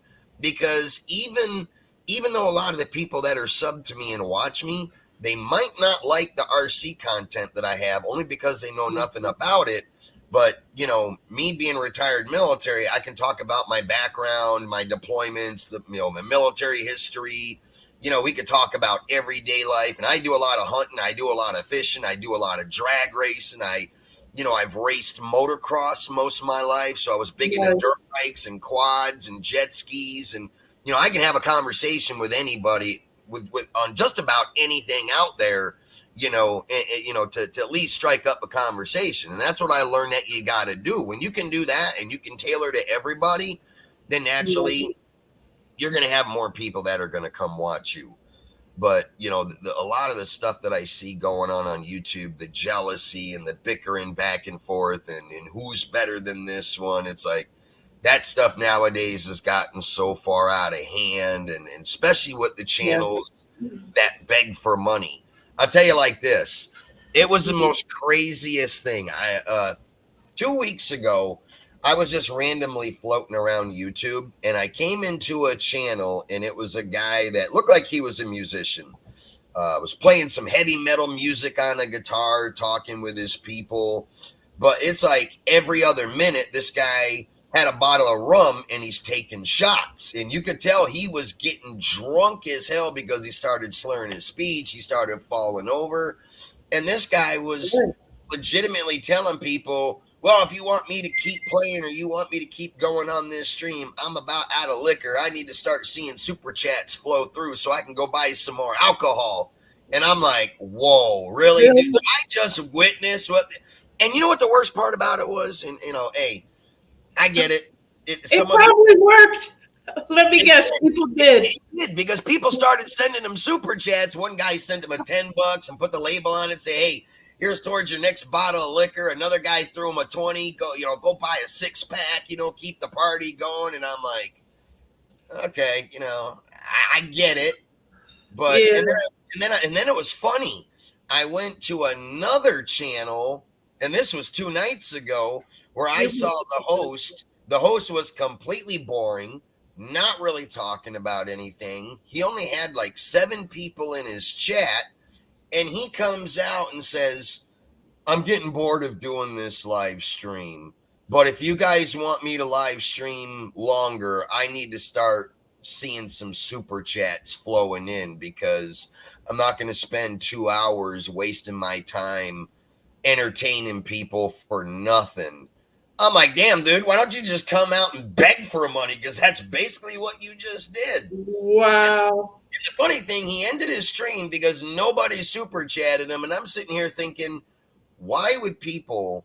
Speaker 3: because even though a lot of the people that are subbed to me and watch me, they might not like the RC content that I have, only because they know nothing about it. But, you know, me being retired military, I can talk about my background, my deployments, my military history. You know, we could talk about everyday life. And I do a lot of hunting. I do a lot of fishing. I do a lot of drag racing. I've raced motocross most of my life. So I was big into dirt bikes and quads and jet skis. And, you know, I can have a conversation with anybody with on just about anything out there, you know, to at least strike up a conversation. And that's what I learned that you got to do. When you can do that and you can tailor to everybody, then naturally you're going to have more people that are going to come watch you. But, you know, a lot of the stuff that I see going on YouTube, the jealousy and the bickering back and forth and who's better than this one, it's like that stuff nowadays has gotten so far out of hand, and especially with the channels that beg for money. I'll tell you like this. It was the most craziest thing. 2 weeks ago, I was just randomly floating around YouTube, and I came into a channel, and it was a guy that looked like he was a musician. Was playing some heavy metal music on a guitar, talking with his people. But it's like every other minute, this guy had a bottle of rum and he's taking shots. And you could tell he was getting drunk as hell, because he started slurring his speech. He started falling over. And this guy was legitimately telling people, well, if you want me to keep playing or you want me to keep going on this stream, I'm about out of liquor. I need to start seeing super chats flow through so I can go buy some more alcohol. And I'm like, whoa, really? Dude, I just witnessed what. And you know what the worst part about it was? And, you know, hey, I get it.
Speaker 1: It probably worked. Let me guess, people did.
Speaker 3: It did, because people started sending them super chats. One guy sent him a $10 and put the label on it, say, hey, here's towards your next bottle of liquor. Another guy threw him a 20. Go buy a 6-pack, keep the party going. And I'm like, okay, I get it. But and then it was funny. I went to another channel, and this was 2 nights ago, where I saw the host. The host was completely boring, not really talking about anything. He only had like 7 people in his chat, and he comes out and says, I'm getting bored of doing this live stream, but if you guys want me to live stream longer, I need to start seeing some super chats flowing in, because I'm not going to spend 2 hours wasting my time entertaining people for nothing. I'm like, damn, dude, why don't you just come out and beg for money? Because that's basically what you just did.
Speaker 1: Wow.
Speaker 3: And the funny thing, he ended his stream because nobody super chatted him. And I'm sitting here thinking, why would people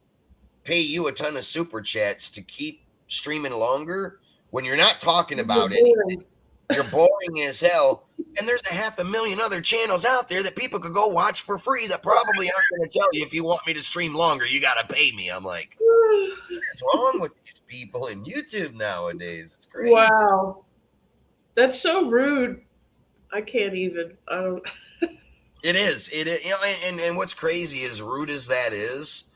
Speaker 3: pay you a ton of super chats to keep streaming longer when you're not talking about anything? You're boring as hell. And there's 500,000 other channels out there that people could go watch for free that probably aren't going to tell you, if you want me to stream longer, you got to pay me. I'm like, what is wrong with these people in YouTube nowadays? It's crazy.
Speaker 1: Wow. That's so rude. I can't even. I don't.
Speaker 3: It is. It is. You know, and what's crazy is, rude as that is,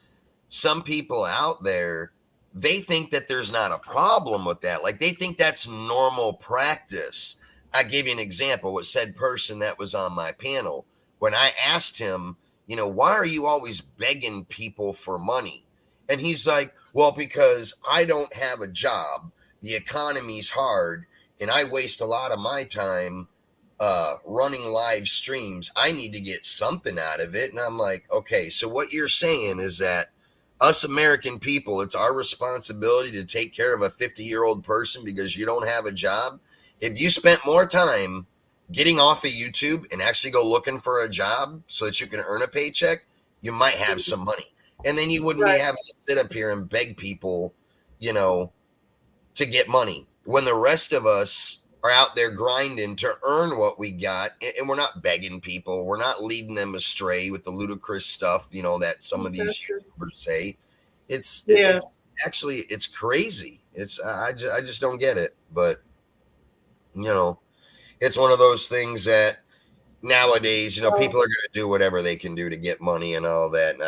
Speaker 3: some people out there, they think that there's not a problem with that. Like, they think that's normal practice. I gave you an example with said person that was on my panel. When I asked him, you know, why are you always begging people for money? And he's like, well, because I don't have a job, the economy's hard, and I waste a lot of my time running live streams. I need to get something out of it. And I'm like, okay, so what you're saying is that us American people, it's our responsibility to take care of a 50-year-old person because you don't have a job. If you spent more time getting off of YouTube and actually go looking for a job so that you can earn a paycheck, you might have some money. And then you wouldn't be having to sit up here and beg people, you know, to get money, when the rest of us are out there grinding to earn what we got. And we're not begging people. We're not leading them astray with the ludicrous stuff, you know, that some of these YouTubers say. It's actually, it's crazy. I just don't get it. But, you know, it's one of those things that nowadays, you know, people are going to do whatever they can do to get money and all that. And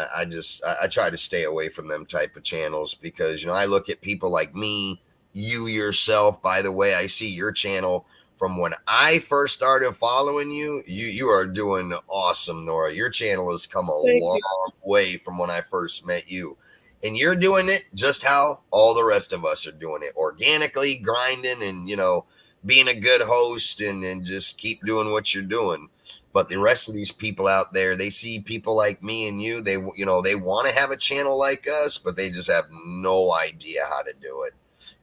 Speaker 3: I try to stay away from them type of channels because, you know, I look at people like me, you yourself, by the way, I see your channel from when I first started following you. You are doing awesome, Nora. Your channel has come a long way from when I first met you. And you're doing it just how all the rest of us are doing it, organically, grinding, and, you know, being a good host and just keep doing what you're doing. But the rest of these people out there, they see people like me and you, they want to have a channel like us, but they just have no idea how to do it.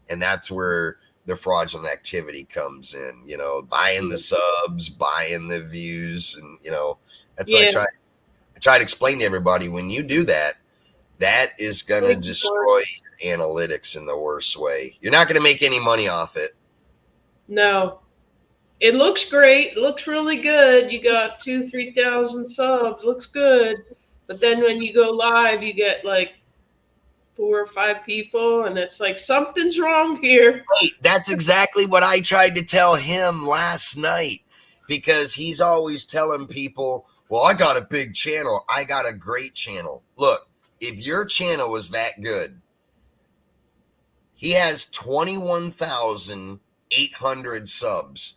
Speaker 3: And that's where the fraudulent activity comes in, you know, buying the subs, buying the views. And, you know, that's what I try to explain to everybody. When you do that, that is going to destroy your analytics in the worst way. You're not going to make any money off it.
Speaker 1: No. It looks great. It looks really good. You got 2,000-3,000 subs. Looks good. But then when you go live, you get like 4 or 5 people, and it's like, something's wrong here.
Speaker 3: Hey, that's exactly what I tried to tell him last night, because he's always telling people, well, I got a big channel. I got a great channel. Look, if your channel was that good, he has 21,800 subs,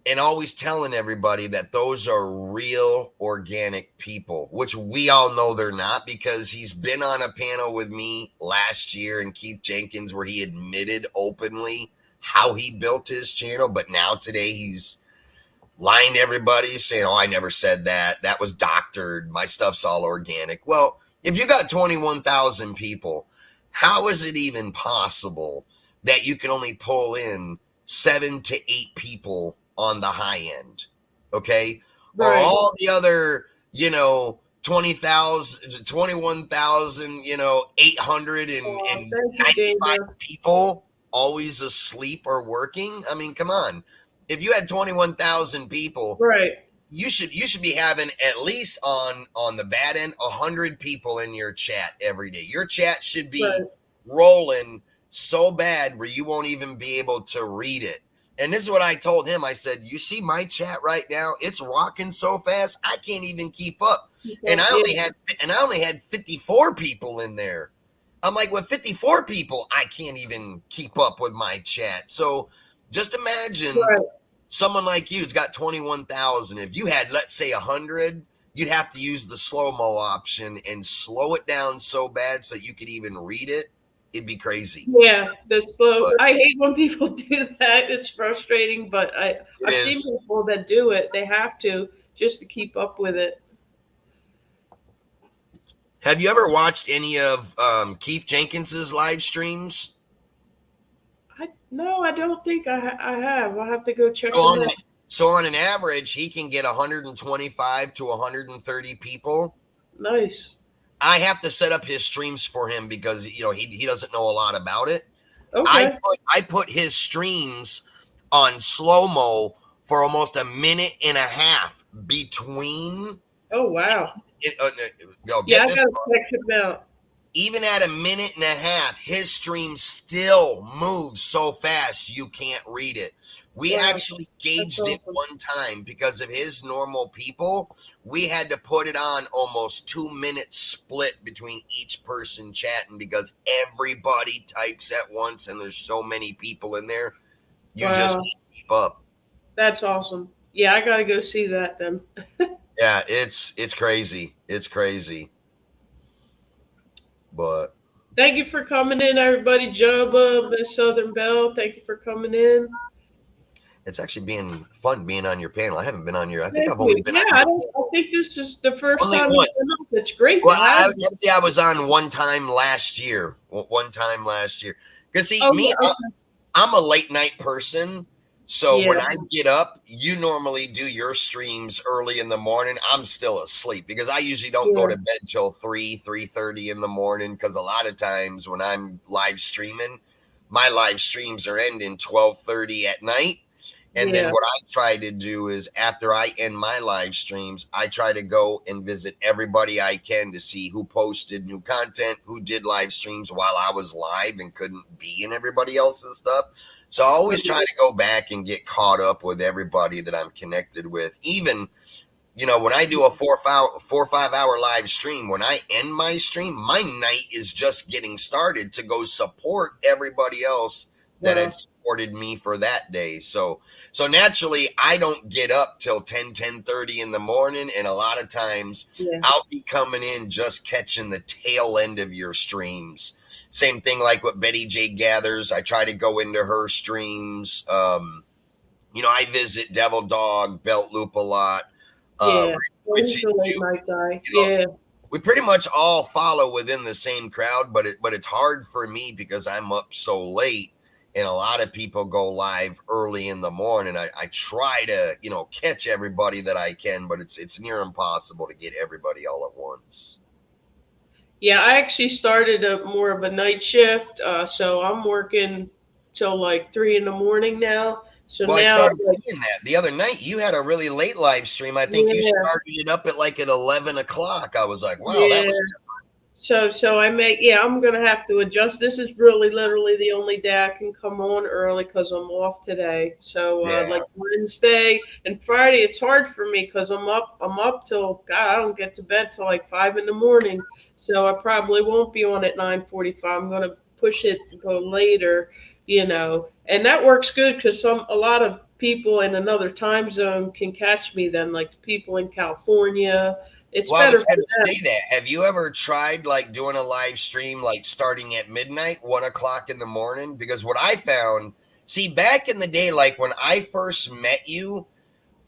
Speaker 3: and always telling everybody that those are real organic people, which we all know they're not, because he's been on a panel with me last year and Keith Jenkins where he admitted openly how he built his channel. But now today he's lying to everybody, saying, oh, I never said that. That was doctored. My stuff's all organic. Well, if you got 21,000 people, how is it even possible that you can only pull in 7 to 8 people on the high end? Okay. Right. Or all the other, you know, 20,000, 21,000, you know, 895 people always asleep or working. I mean, come on. If you had 21,000 people,
Speaker 1: right,
Speaker 3: you should be having at least on the bad end 100 people in your chat every day. Your chat should be rolling so bad where you won't even be able to read it. And this is what I told him. I said, you see my chat right now? It's rocking so fast, I can't even keep up. And I only had 54 people in there. I'm like, with 54 people, I can't even keep up with my chat. So just imagine someone like you, it's got 21,000. If you had, let's say, 100, you'd have to use the slow-mo option and slow it down so bad so that you could even read it. It'd be crazy.
Speaker 1: Yeah, the slow. I hate when people do that. It's frustrating, but I've seen people that do it. They have to, just to keep up with it.
Speaker 3: Have you ever watched any of Keith Jenkins's live streams?
Speaker 1: No, I don't think I have. I'll have to go check them out.
Speaker 3: So on an average, he can get 125 to 130 people.
Speaker 1: Nice.
Speaker 3: I have to set up his streams for him because, you know, he doesn't know a lot about it.
Speaker 1: Okay.
Speaker 3: I put his streams on slow-mo for almost a minute and a half between.
Speaker 1: Oh, wow.
Speaker 3: I got to check him out. even at a minute and a half, his stream still moves so fast you can't read it. We actually gauged it one time because of his normal people. We had to put it on almost 2 minutes split between each person chatting because everybody types at once and there's so many people in there. You just can't keep up.
Speaker 1: That's awesome. Yeah, I gotta go see that then.
Speaker 3: Yeah, it's crazy. It's crazy. But
Speaker 1: thank you for coming in, everybody. Joba, Miss Southern Belle, thank you for coming in.
Speaker 3: It's actually been fun being on your panel. I haven't been on your. I think I've only been.
Speaker 1: Yeah, I think this is the first time. It's great.
Speaker 3: Well, I was on one time last year. Because see, I'm a late night person. So when I get up, you normally do your streams early in the morning. I'm still asleep because I usually don't go to bed till 3:30 in the morning. Because a lot of times when I'm live streaming, my live streams are ending 12:30 at night. And then what I try to do is after I end my live streams, I try to go and visit everybody I can to see who posted new content, who did live streams while I was live and couldn't be in everybody else's stuff. So I always try to go back and get caught up with everybody that I'm connected with. Even, when I do a 4 or 5 hour live stream, when I end my stream, my night is just getting started to go support everybody else that had supported me for that day. So naturally, I don't get up till 10:30 in the morning. And a lot of times I'll be coming in just catching the tail end of your streams. Same thing like with Betty J Gathers. I try to go into her streams. I visit Devil Dog, Belt Loop a lot.
Speaker 1: He's a late night guy.
Speaker 3: We pretty much all follow within the same crowd, but it's hard for me because I'm up so late. And a lot of people go live early in the morning. I try to, catch everybody that I can, but it's near impossible to get everybody all at once.
Speaker 1: Yeah, I actually started more of a night shift, so I'm working till like 3 a.m. now. So
Speaker 3: I
Speaker 1: now
Speaker 3: started seeing that the other night. You had a really late live stream. I think you started it up at like at 11 o'clock. I was like, wow, that was.
Speaker 1: So I'm gonna have to adjust. This is really literally the only day I can come on early because I'm off today. So like Wednesday and Friday, it's hard for me because I'm up till I don't get to bed till like 5 a.m. So I probably won't be on at 9:45. I'm gonna push it and go later, and that works good because a lot of people in another time zone can catch me then, like the people in California. It's better.
Speaker 3: I was going to say that. Have you ever tried like doing a live stream, like starting at midnight, 1 o'clock in the morning? Because what I found, back in the day, like when I first met you,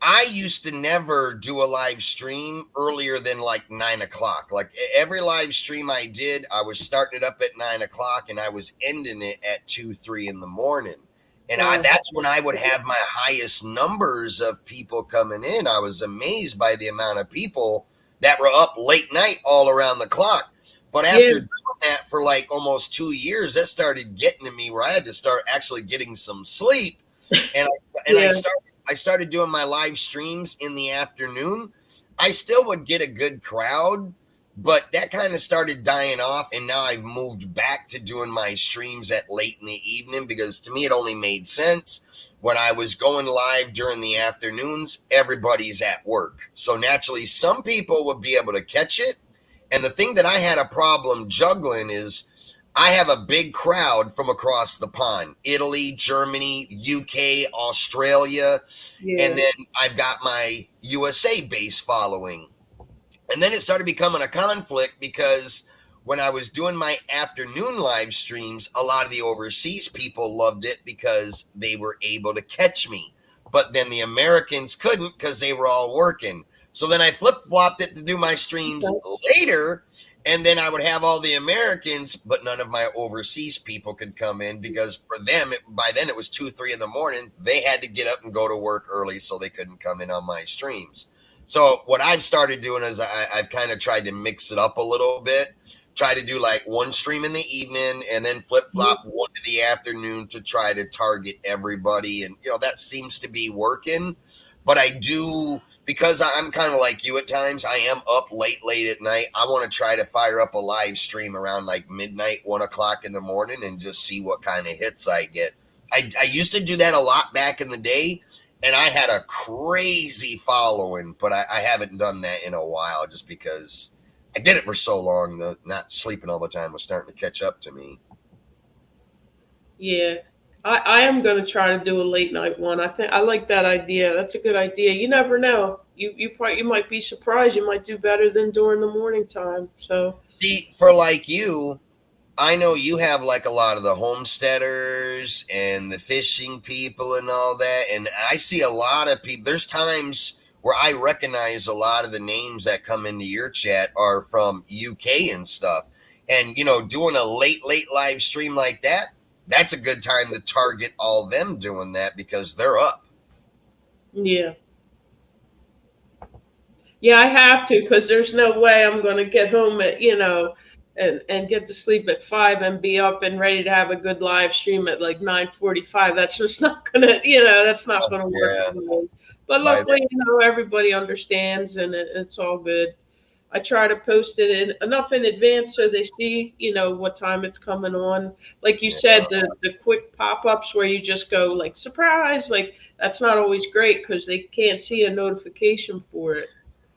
Speaker 3: I used to never do a live stream earlier than like 9 o'clock. Like every live stream I did, I was starting it up at 9 o'clock and I was ending it at 2, 3 in the morning. And that's when I would have my highest numbers of people coming in. I was amazed by the amount of people that were up late night all around the clock. But after doing that for like almost 2 years, that started getting to me where I had to start actually getting some sleep. And I started doing my live streams in the afternoon. I still would get a good crowd, but that kind of started dying off. And now I've moved back to doing my streams at late in the evening because to me, it only made sense. When I was going live during the afternoons, everybody's at work. So naturally, some people would be able to catch it. And the thing that I had a problem juggling is I have a big crowd from across the pond, Italy, Germany, UK, Australia. And then I've got my USA base following. And then it started becoming a conflict because when I was doing my afternoon live streams, a lot of the overseas people loved it because they were able to catch me. But then the Americans couldn't because they were all working. So then I flip-flopped it to do my streams later, and then I would have all the Americans, but none of my overseas people could come in because for them, by then it was 2, 3 in the morning. They had to get up and go to work early, so they couldn't come in on my streams. So what I've started doing is I've kind of tried to mix it up a little bit. Try to do like one stream in the evening and then flip-flop one in the afternoon to try to target everybody. And, that seems to be working. but I do, because I'm kind of like you at times. I am up late at night. I want to try to fire up a live stream around like midnight, 1 o'clock in the morning, and just see what kind of hits I get. I used to do that a lot back in the day, and I had a crazy following, but I haven't done that in a while just because I did it for so long. Not sleeping all the time was starting to catch up to me.
Speaker 1: Yeah. I am going to try to do a late night one. I think I like that idea. That's a good idea. You never know. You might be surprised. You might do better than during the morning time. So
Speaker 3: See, for like you, I know you have like a lot of the homesteaders and the fishing people and all that. And I see a lot of people. There's times where I recognize a lot of the names that come into your chat are from UK and stuff. And, doing a late live stream like that, that's a good time to target all them doing that because they're up.
Speaker 1: yeah. Yeah, I have to because there's no way I'm going to get home at, and get to sleep at 5 and be up and ready to have a good live stream at like 9:45. That's just not going to, that's not going to work
Speaker 3: Yeah.
Speaker 1: for me. But luckily, everybody understands and it's all good. I try to post it enough in advance so they see, what time it's coming on. Like you said, the quick pop-ups where you just go like surprise, like that's not always great because they can't see a notification for it.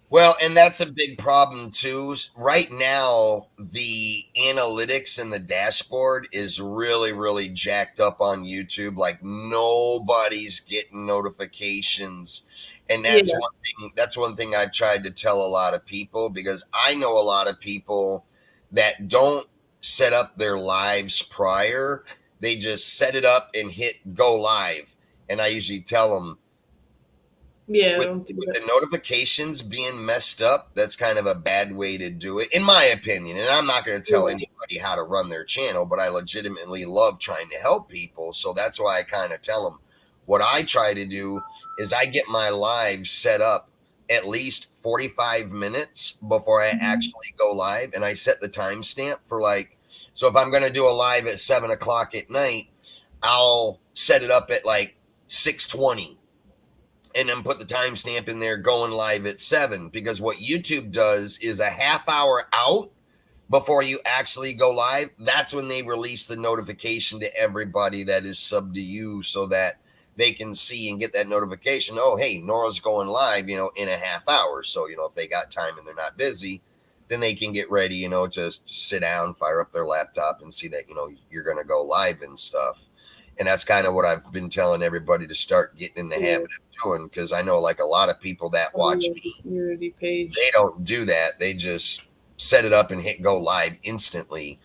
Speaker 3: Well, and that's a big problem too. Right now, the analytics and the dashboard is really, really jacked up on YouTube. Like nobody's getting notifications. And that's one thing I've tried to tell a lot of people, because I know a lot of people that don't set up their lives prior. They just set it up and hit go live. And I usually tell them, with the notifications being messed up, that's kind of a bad way to do it, in my opinion. And I'm not going to tell anybody how to run their channel, but I legitimately love trying to help people. So that's why I kind of tell them what I try to do is I get my live set up at least 45 minutes before I actually go live. And I set the timestamp for so if I'm going to do a live at 7 o'clock at night, I'll set it up at like 6:20. And then put the timestamp in there going live at 7, because what YouTube does is a half hour out before you actually go live. That's when they release the notification to everybody that is sub to you so that they can see and get that notification. Oh, hey, Nora's going live, in a half hour. So, if they got time and they're not busy, then they can get ready, to sit down, fire up their laptop and see that, you're going to go live and stuff. And that's kind of what I've been telling everybody to start getting in the habit of doing, because I know like a lot of people that watch me, they don't do that. They just set it up and hit go live instantly.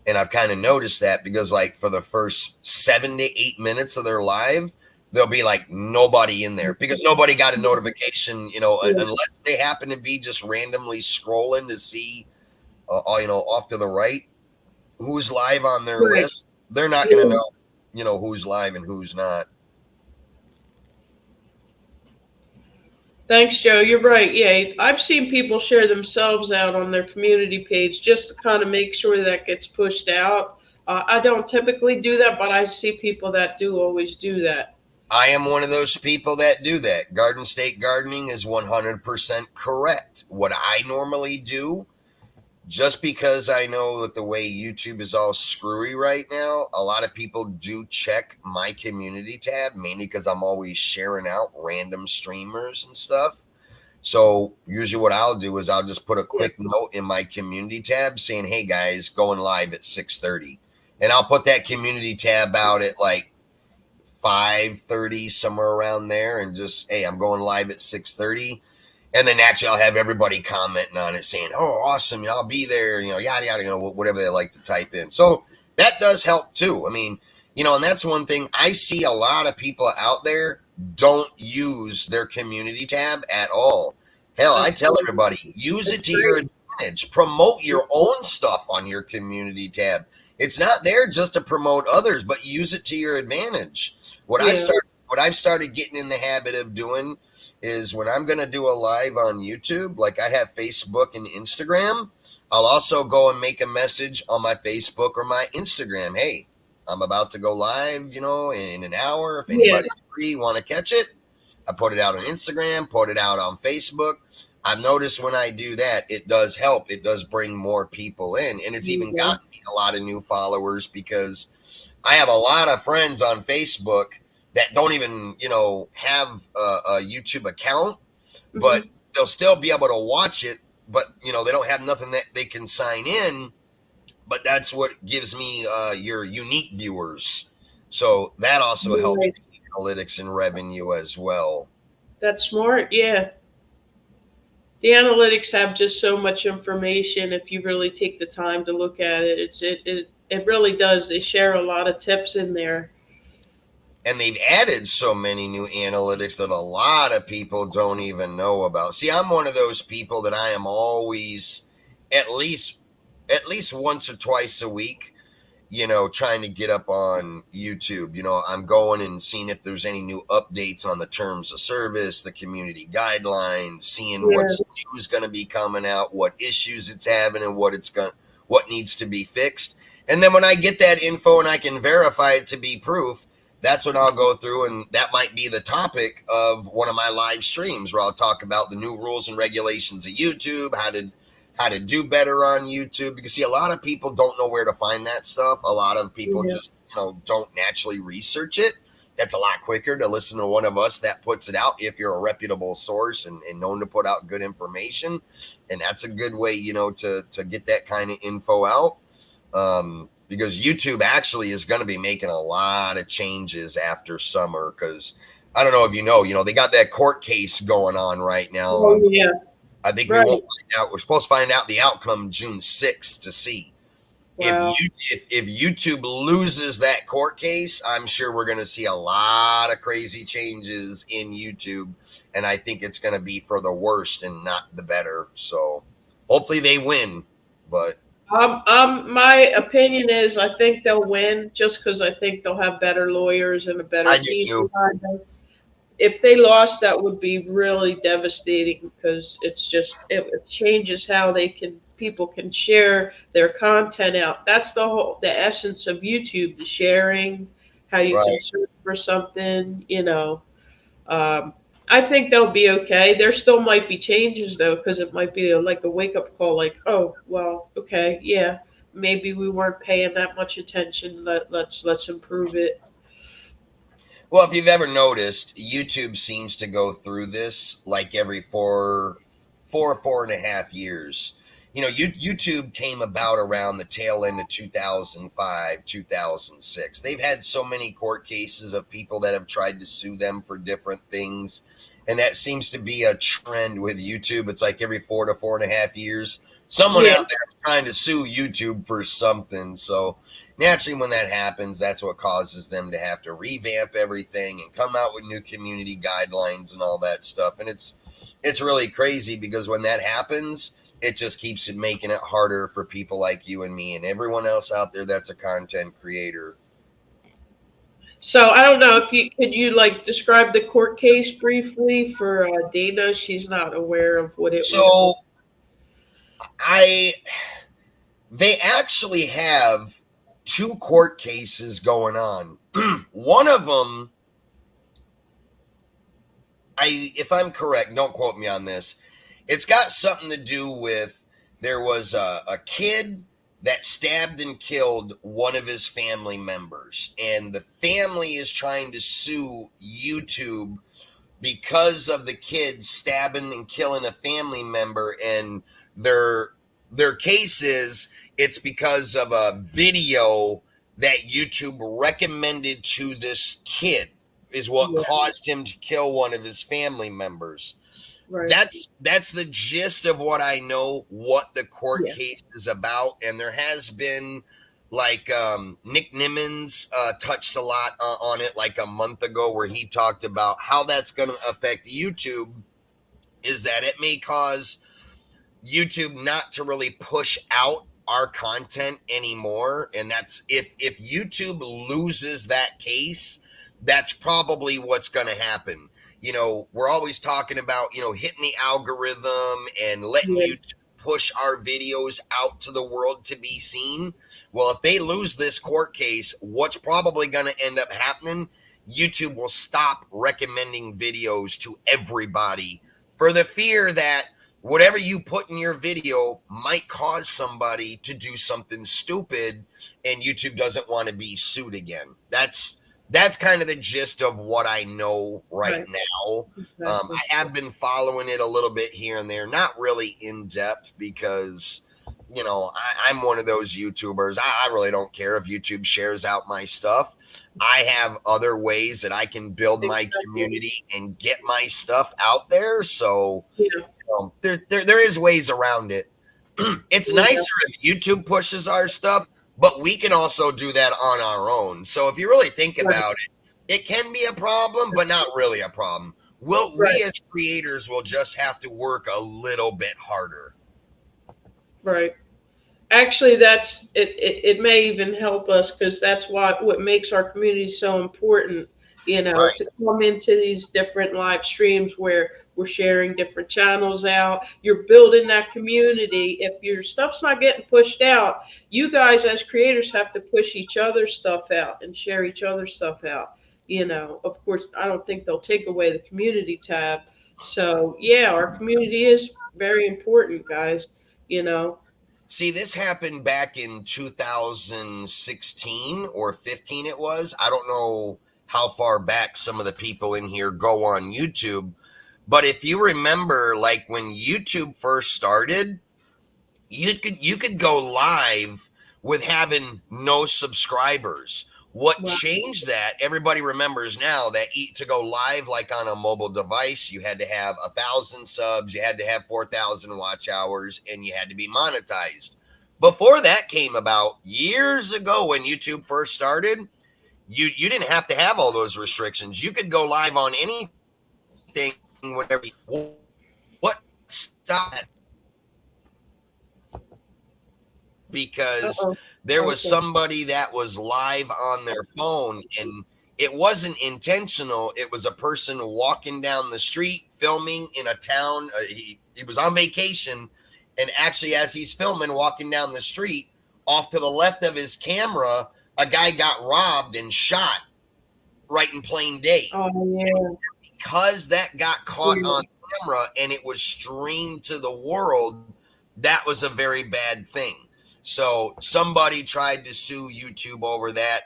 Speaker 3: And I've kind of noticed that because like for the first 7 to 8 minutes of their live, there'll be like nobody in there because nobody got a notification, unless they happen to be just randomly scrolling to see, off to the right, who's live on their list. They're not going to know, who's live and who's not.
Speaker 1: Thanks, Joe. You're right. Yeah, I've seen people share themselves out on their community page just to kind of make sure that gets pushed out. I don't typically do that, but I see people that do always do that.
Speaker 3: I am one of those people that do that. Garden State Gardening is 100% correct. What I normally do, just because I know that the way YouTube is all screwy right now, a lot of people do check my community tab, mainly because I'm always sharing out random streamers and stuff. So usually what I'll do is I'll just put a quick note in my community tab saying, hey guys, going live at 6:30. And I'll put that community tab out at like 5:30, somewhere around there, and just, hey, I'm going live at 6:30. And then naturally I'll have everybody commenting on it saying, oh, awesome, I'll be there, yada, yada, whatever they like to type in. So that does help too. I mean, and that's one thing I see a lot of people out there don't use their community tab at all. Hell, I tell everybody, use it to your advantage. Promote your own stuff on your community tab. It's not there just to promote others, but use it to your advantage. What I've started getting in the habit of doing is when I'm going to do a live on YouTube, like I have Facebook and Instagram, I'll also go and make a message on my Facebook or my Instagram. Hey, I'm about to go live, in an hour. If anybody's free, want to catch it, I put it out on Instagram, put it out on Facebook. I've noticed when I do that, it does help. It does bring more people in. And it's even
Speaker 1: Yeah.
Speaker 3: gotten me a lot of new followers because I have a lot of friends on Facebook that don't even, have a YouTube account, but
Speaker 1: Mhm.
Speaker 3: they'll still be able to watch it. But, they don't have nothing that they can sign in. But that's what gives me your unique viewers. So that also helps
Speaker 1: Right.
Speaker 3: the analytics and revenue as well.
Speaker 1: That's smart. Yeah. The analytics have just so much information if you really take the time to look at it. It really does. They share a lot of tips in there.
Speaker 3: And they've added so many new analytics that a lot of people don't even know about. See, I'm one of those people that I am always at least once or twice a week, trying to get up on YouTube. I'm going and seeing if there's any new updates on the terms of service, the community guidelines, seeing
Speaker 1: Yeah.
Speaker 3: what's news going to be coming out, what issues it's having, and what needs to be fixed. And then when I get that info and I can verify it to be proof, that's when I'll go through, and that might be the topic of one of my live streams where I'll talk about the new rules and regulations of YouTube, how to do better on YouTube. Because see, a lot of people don't know where to find that stuff. A lot of people
Speaker 1: Yeah.
Speaker 3: just don't naturally research it. That's a lot quicker to listen to one of us that puts it out if you're a reputable source and known to put out good information. And that's a good way, to get that kind of info out. Because YouTube actually is going to be making a lot of changes after summer. Because I don't know if they got that court case going on right now.
Speaker 1: Oh yeah.
Speaker 3: I think we
Speaker 1: Right.
Speaker 3: won't find out. We're supposed to find out the outcome June 6th to see.
Speaker 1: Wow.
Speaker 3: If YouTube loses that court case, I'm sure we're going to see a lot of crazy changes in YouTube, and I think it's going to be for the worst and not the better. So hopefully they win, but
Speaker 1: My opinion is I think they'll win just because I think they'll have better lawyers and a better
Speaker 3: I do
Speaker 1: team
Speaker 3: too.
Speaker 1: behind them. If they lost, that would be really devastating because it changes how people can share their content out. That's the essence of YouTube, the sharing, how you can
Speaker 3: Right.
Speaker 1: search for something. Um, I think they'll be okay. There still might be changes though, because it might be like a wake up call, like, oh, well, okay, yeah, maybe we weren't paying that much attention. Let's improve it.
Speaker 3: Well, if you've ever noticed, YouTube seems to go through this like every 4.5 years. YouTube came about around the tail end of 2005, 2006. They've had so many court cases of people that have tried to sue them for different things. And that seems to be a trend with YouTube. It's like every 4 to 4.5 years, someone
Speaker 1: Yeah.
Speaker 3: out there is trying to sue YouTube for something. So naturally, when that happens, that's what causes them to have to revamp everything and come out with new community guidelines and all that stuff. And it's really crazy because when that happens, it just keeps it making it harder for people like you and me and everyone else out there that's a content creator.
Speaker 1: So I don't know if you could you like describe the court case briefly for Dana. She's not aware of what it was.
Speaker 3: So I they actually have two court cases going on. One of them, if I'm correct, don't quote me on this. It's got something to do with there was a kid that stabbed and killed one of his family members, and the family is trying to sue YouTube because of the kid stabbing and killing a family member, and their case is it's because of a video that YouTube recommended to this kid is what
Speaker 1: Yeah,
Speaker 3: caused him to kill one of his family members.
Speaker 1: right.
Speaker 3: That's the gist of what I know what the court
Speaker 1: Yeah.
Speaker 3: case is about. And there has been like Nick Nimmons touched a lot on it like a month ago where he talked about how that's going to affect YouTube is that it may cause YouTube not to really push out our content anymore. And that's if YouTube loses that case, that's probably what's going to happen. We're always talking about, hitting the algorithm and letting
Speaker 1: Yeah.
Speaker 3: YouTube push our videos out to the world to be seen. Well, if they lose this court case, what's probably going to end up happening YouTube will stop recommending videos to everybody for the fear that whatever you put in your video might cause somebody to do something stupid, and YouTube doesn't want to be sued again. That's kind of the gist of what I know right now.
Speaker 1: Exactly.
Speaker 3: I have been following it a little bit here and there, not really in depth, because I'm one of those YouTubers. I really don't care if YouTube shares out my stuff. I have other ways that I can build my community and get my stuff out there. So there is ways around it. It's nicer if YouTube pushes our stuff, but we can also do that on our own. So if you really think about it, it can be a problem, but not really a problem. We as creators will just have to work a little bit harder.
Speaker 1: Right. Actually, that's it. It may even help us, because that's what makes our community so important. To come into these different live streams where we're sharing different channels out. You're building that community. If your stuff's not getting pushed out, you guys as creators have to push each other's stuff out and share each other's stuff out. Of course, I don't think they'll take away the community tab. So yeah, our community is very important, guys.
Speaker 3: See, this happened back in 2016 or 15 it was. I don't know how far back some of the people in here go on YouTube. But if you remember, like when YouTube first started, you could go live with having no subscribers. What changed that, everybody remembers now, that to go live like on a mobile device, you had to have 1,000 subs, you had to have 4,000 watch hours, and you had to be monetized. Before that came about years ago, when YouTube first started, you didn't have to have all those restrictions. You could go live on anything, whatever. What stopped? Because there was somebody that was live on their phone, and it wasn't intentional. It was a person walking down the street filming in a town. He was on vacation, and actually, as he's filming, walking down the street, off to the left of his camera, a guy got robbed and shot right in plain day.
Speaker 1: Oh, yeah.
Speaker 3: Because that got caught on camera and it was streamed to the world, that was a very bad thing. So somebody tried to sue YouTube over that.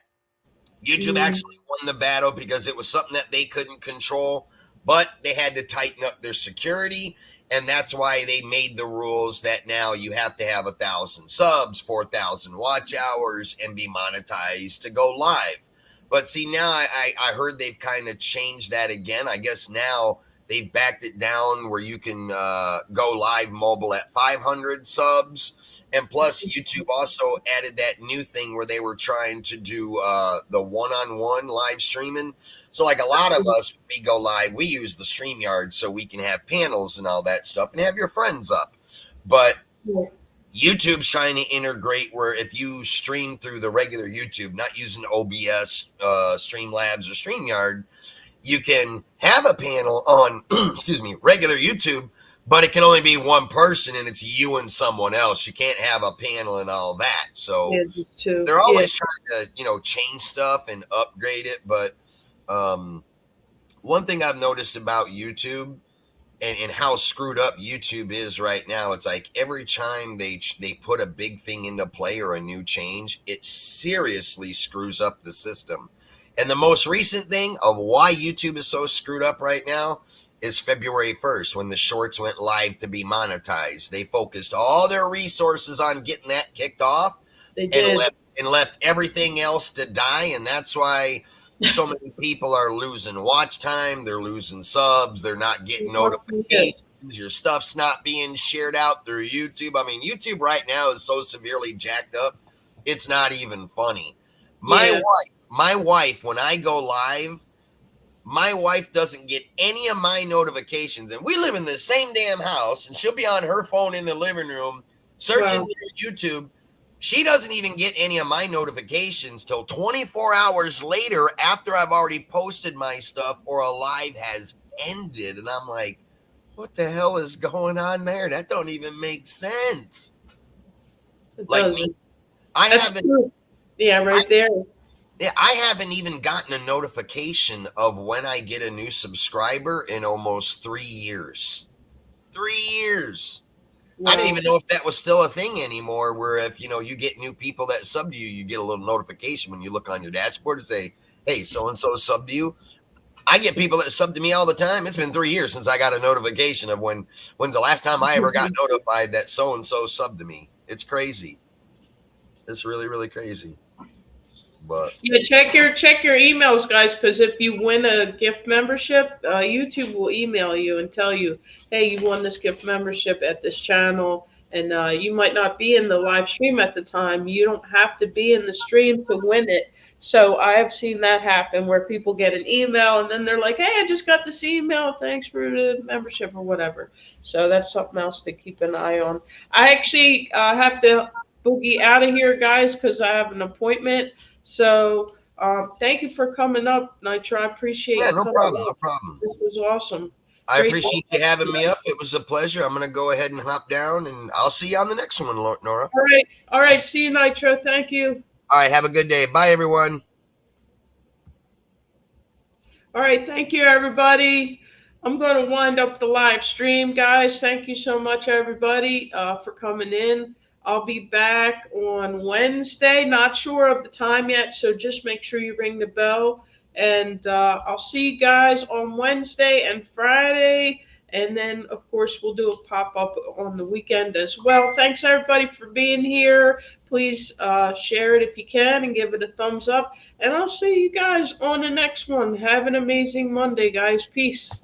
Speaker 3: YouTube actually won the battle because it was something that they couldn't control, but they had to tighten up their security. And that's why they made the rules that now you have to have 1,000 subs, 4,000 watch hours, and be monetized to go live. But see, now I heard they've kind of changed that again. I guess now they've backed it down where you can go live mobile at 500 subs. And plus, YouTube also added that new thing where they were trying to do the one-on-one live streaming. So like a lot of us, when we go live, we use the StreamYard so we can have panels and all that stuff and have your friends up. But YouTube's trying to integrate where if you stream through the regular YouTube, not using OBS, Streamlabs, or StreamYard, you can have a panel on, regular YouTube, but it can only be one person and it's you and someone else. You can't have a panel and all that. So they're always trying to, change stuff and upgrade it. But one thing I've noticed about YouTube and how screwed up YouTube is right now, it's like every time they put a big thing into play or a new change, it seriously screws up the system. And the most recent thing of why YouTube is so screwed up right now is February 1st, when the shorts went live to be monetized. They focused all their resources on getting that kicked off. They did. And left everything else to die. And that's why so many people are losing watch time. They're losing subs. They're not getting notifications. Your stuff's not being shared out through YouTube. I mean, YouTube right now is so severely jacked up, it's not even funny. My wife, when I go live, my wife doesn't get any of my notifications. And we live in the same damn house, and she'll be on her phone in the living room searching through YouTube. She doesn't even get any of my notifications till 24 hours later, after I've already posted my stuff or a live has ended. And I'm like, what the hell is going on there? That don't even make sense. Like me, I haven't.
Speaker 1: Yeah, right there.
Speaker 3: Yeah, I haven't even gotten a notification of when I get a new subscriber in almost 3 years. 3 years. I didn't
Speaker 1: Wow.
Speaker 3: even know if that was still a thing anymore. Where if you get new people that sub to you, you get a little notification when you look on your dashboard and say, "Hey, so and so sub to you." I get people that sub to me all the time. It's been 3 years since I got a notification of when's the last time I ever got notified that so and so subbed to me. It's crazy. It's really, really crazy. But
Speaker 1: Yeah, check your emails, guys, because if you win a gift membership, YouTube will email you and tell you, "Hey, you won this gift membership at this channel." And you might not be in the live stream at the time. You don't have to be in the stream to win it. So I have seen that happen where people get an email and then they're like, "Hey, I just got this email. Thanks for the membership or whatever." So that's something else to keep an eye on. I actually have to boogie out of here, guys, because I have an appointment. So thank you for coming up, Nitro. I appreciate
Speaker 3: yeah,
Speaker 1: you
Speaker 3: no
Speaker 1: coming
Speaker 3: problem, no
Speaker 1: up.
Speaker 3: problem.
Speaker 1: This was awesome.
Speaker 3: I
Speaker 1: Great.
Speaker 3: appreciate you having me up. It was a pleasure. I'm going to go ahead and hop down, and I'll see you on the next one, Nora.
Speaker 1: All right. All right. See you, Nitro. Thank you.
Speaker 3: All right, have a good day. Bye, everyone.
Speaker 1: All right. Thank you, everybody. I'm going to wind up the live stream, guys. Thank you so much, everybody, for coming in. I'll be back on Wednesday. Not sure of the time yet, so just make sure you ring the bell. And I'll see you guys on Wednesday and Friday. And then, of course, we'll do a pop up on the weekend as well. Thanks, everybody, for being here. Please share it if you can and give it a thumbs up. And I'll see you guys on the next one. Have an amazing Monday, guys. Peace.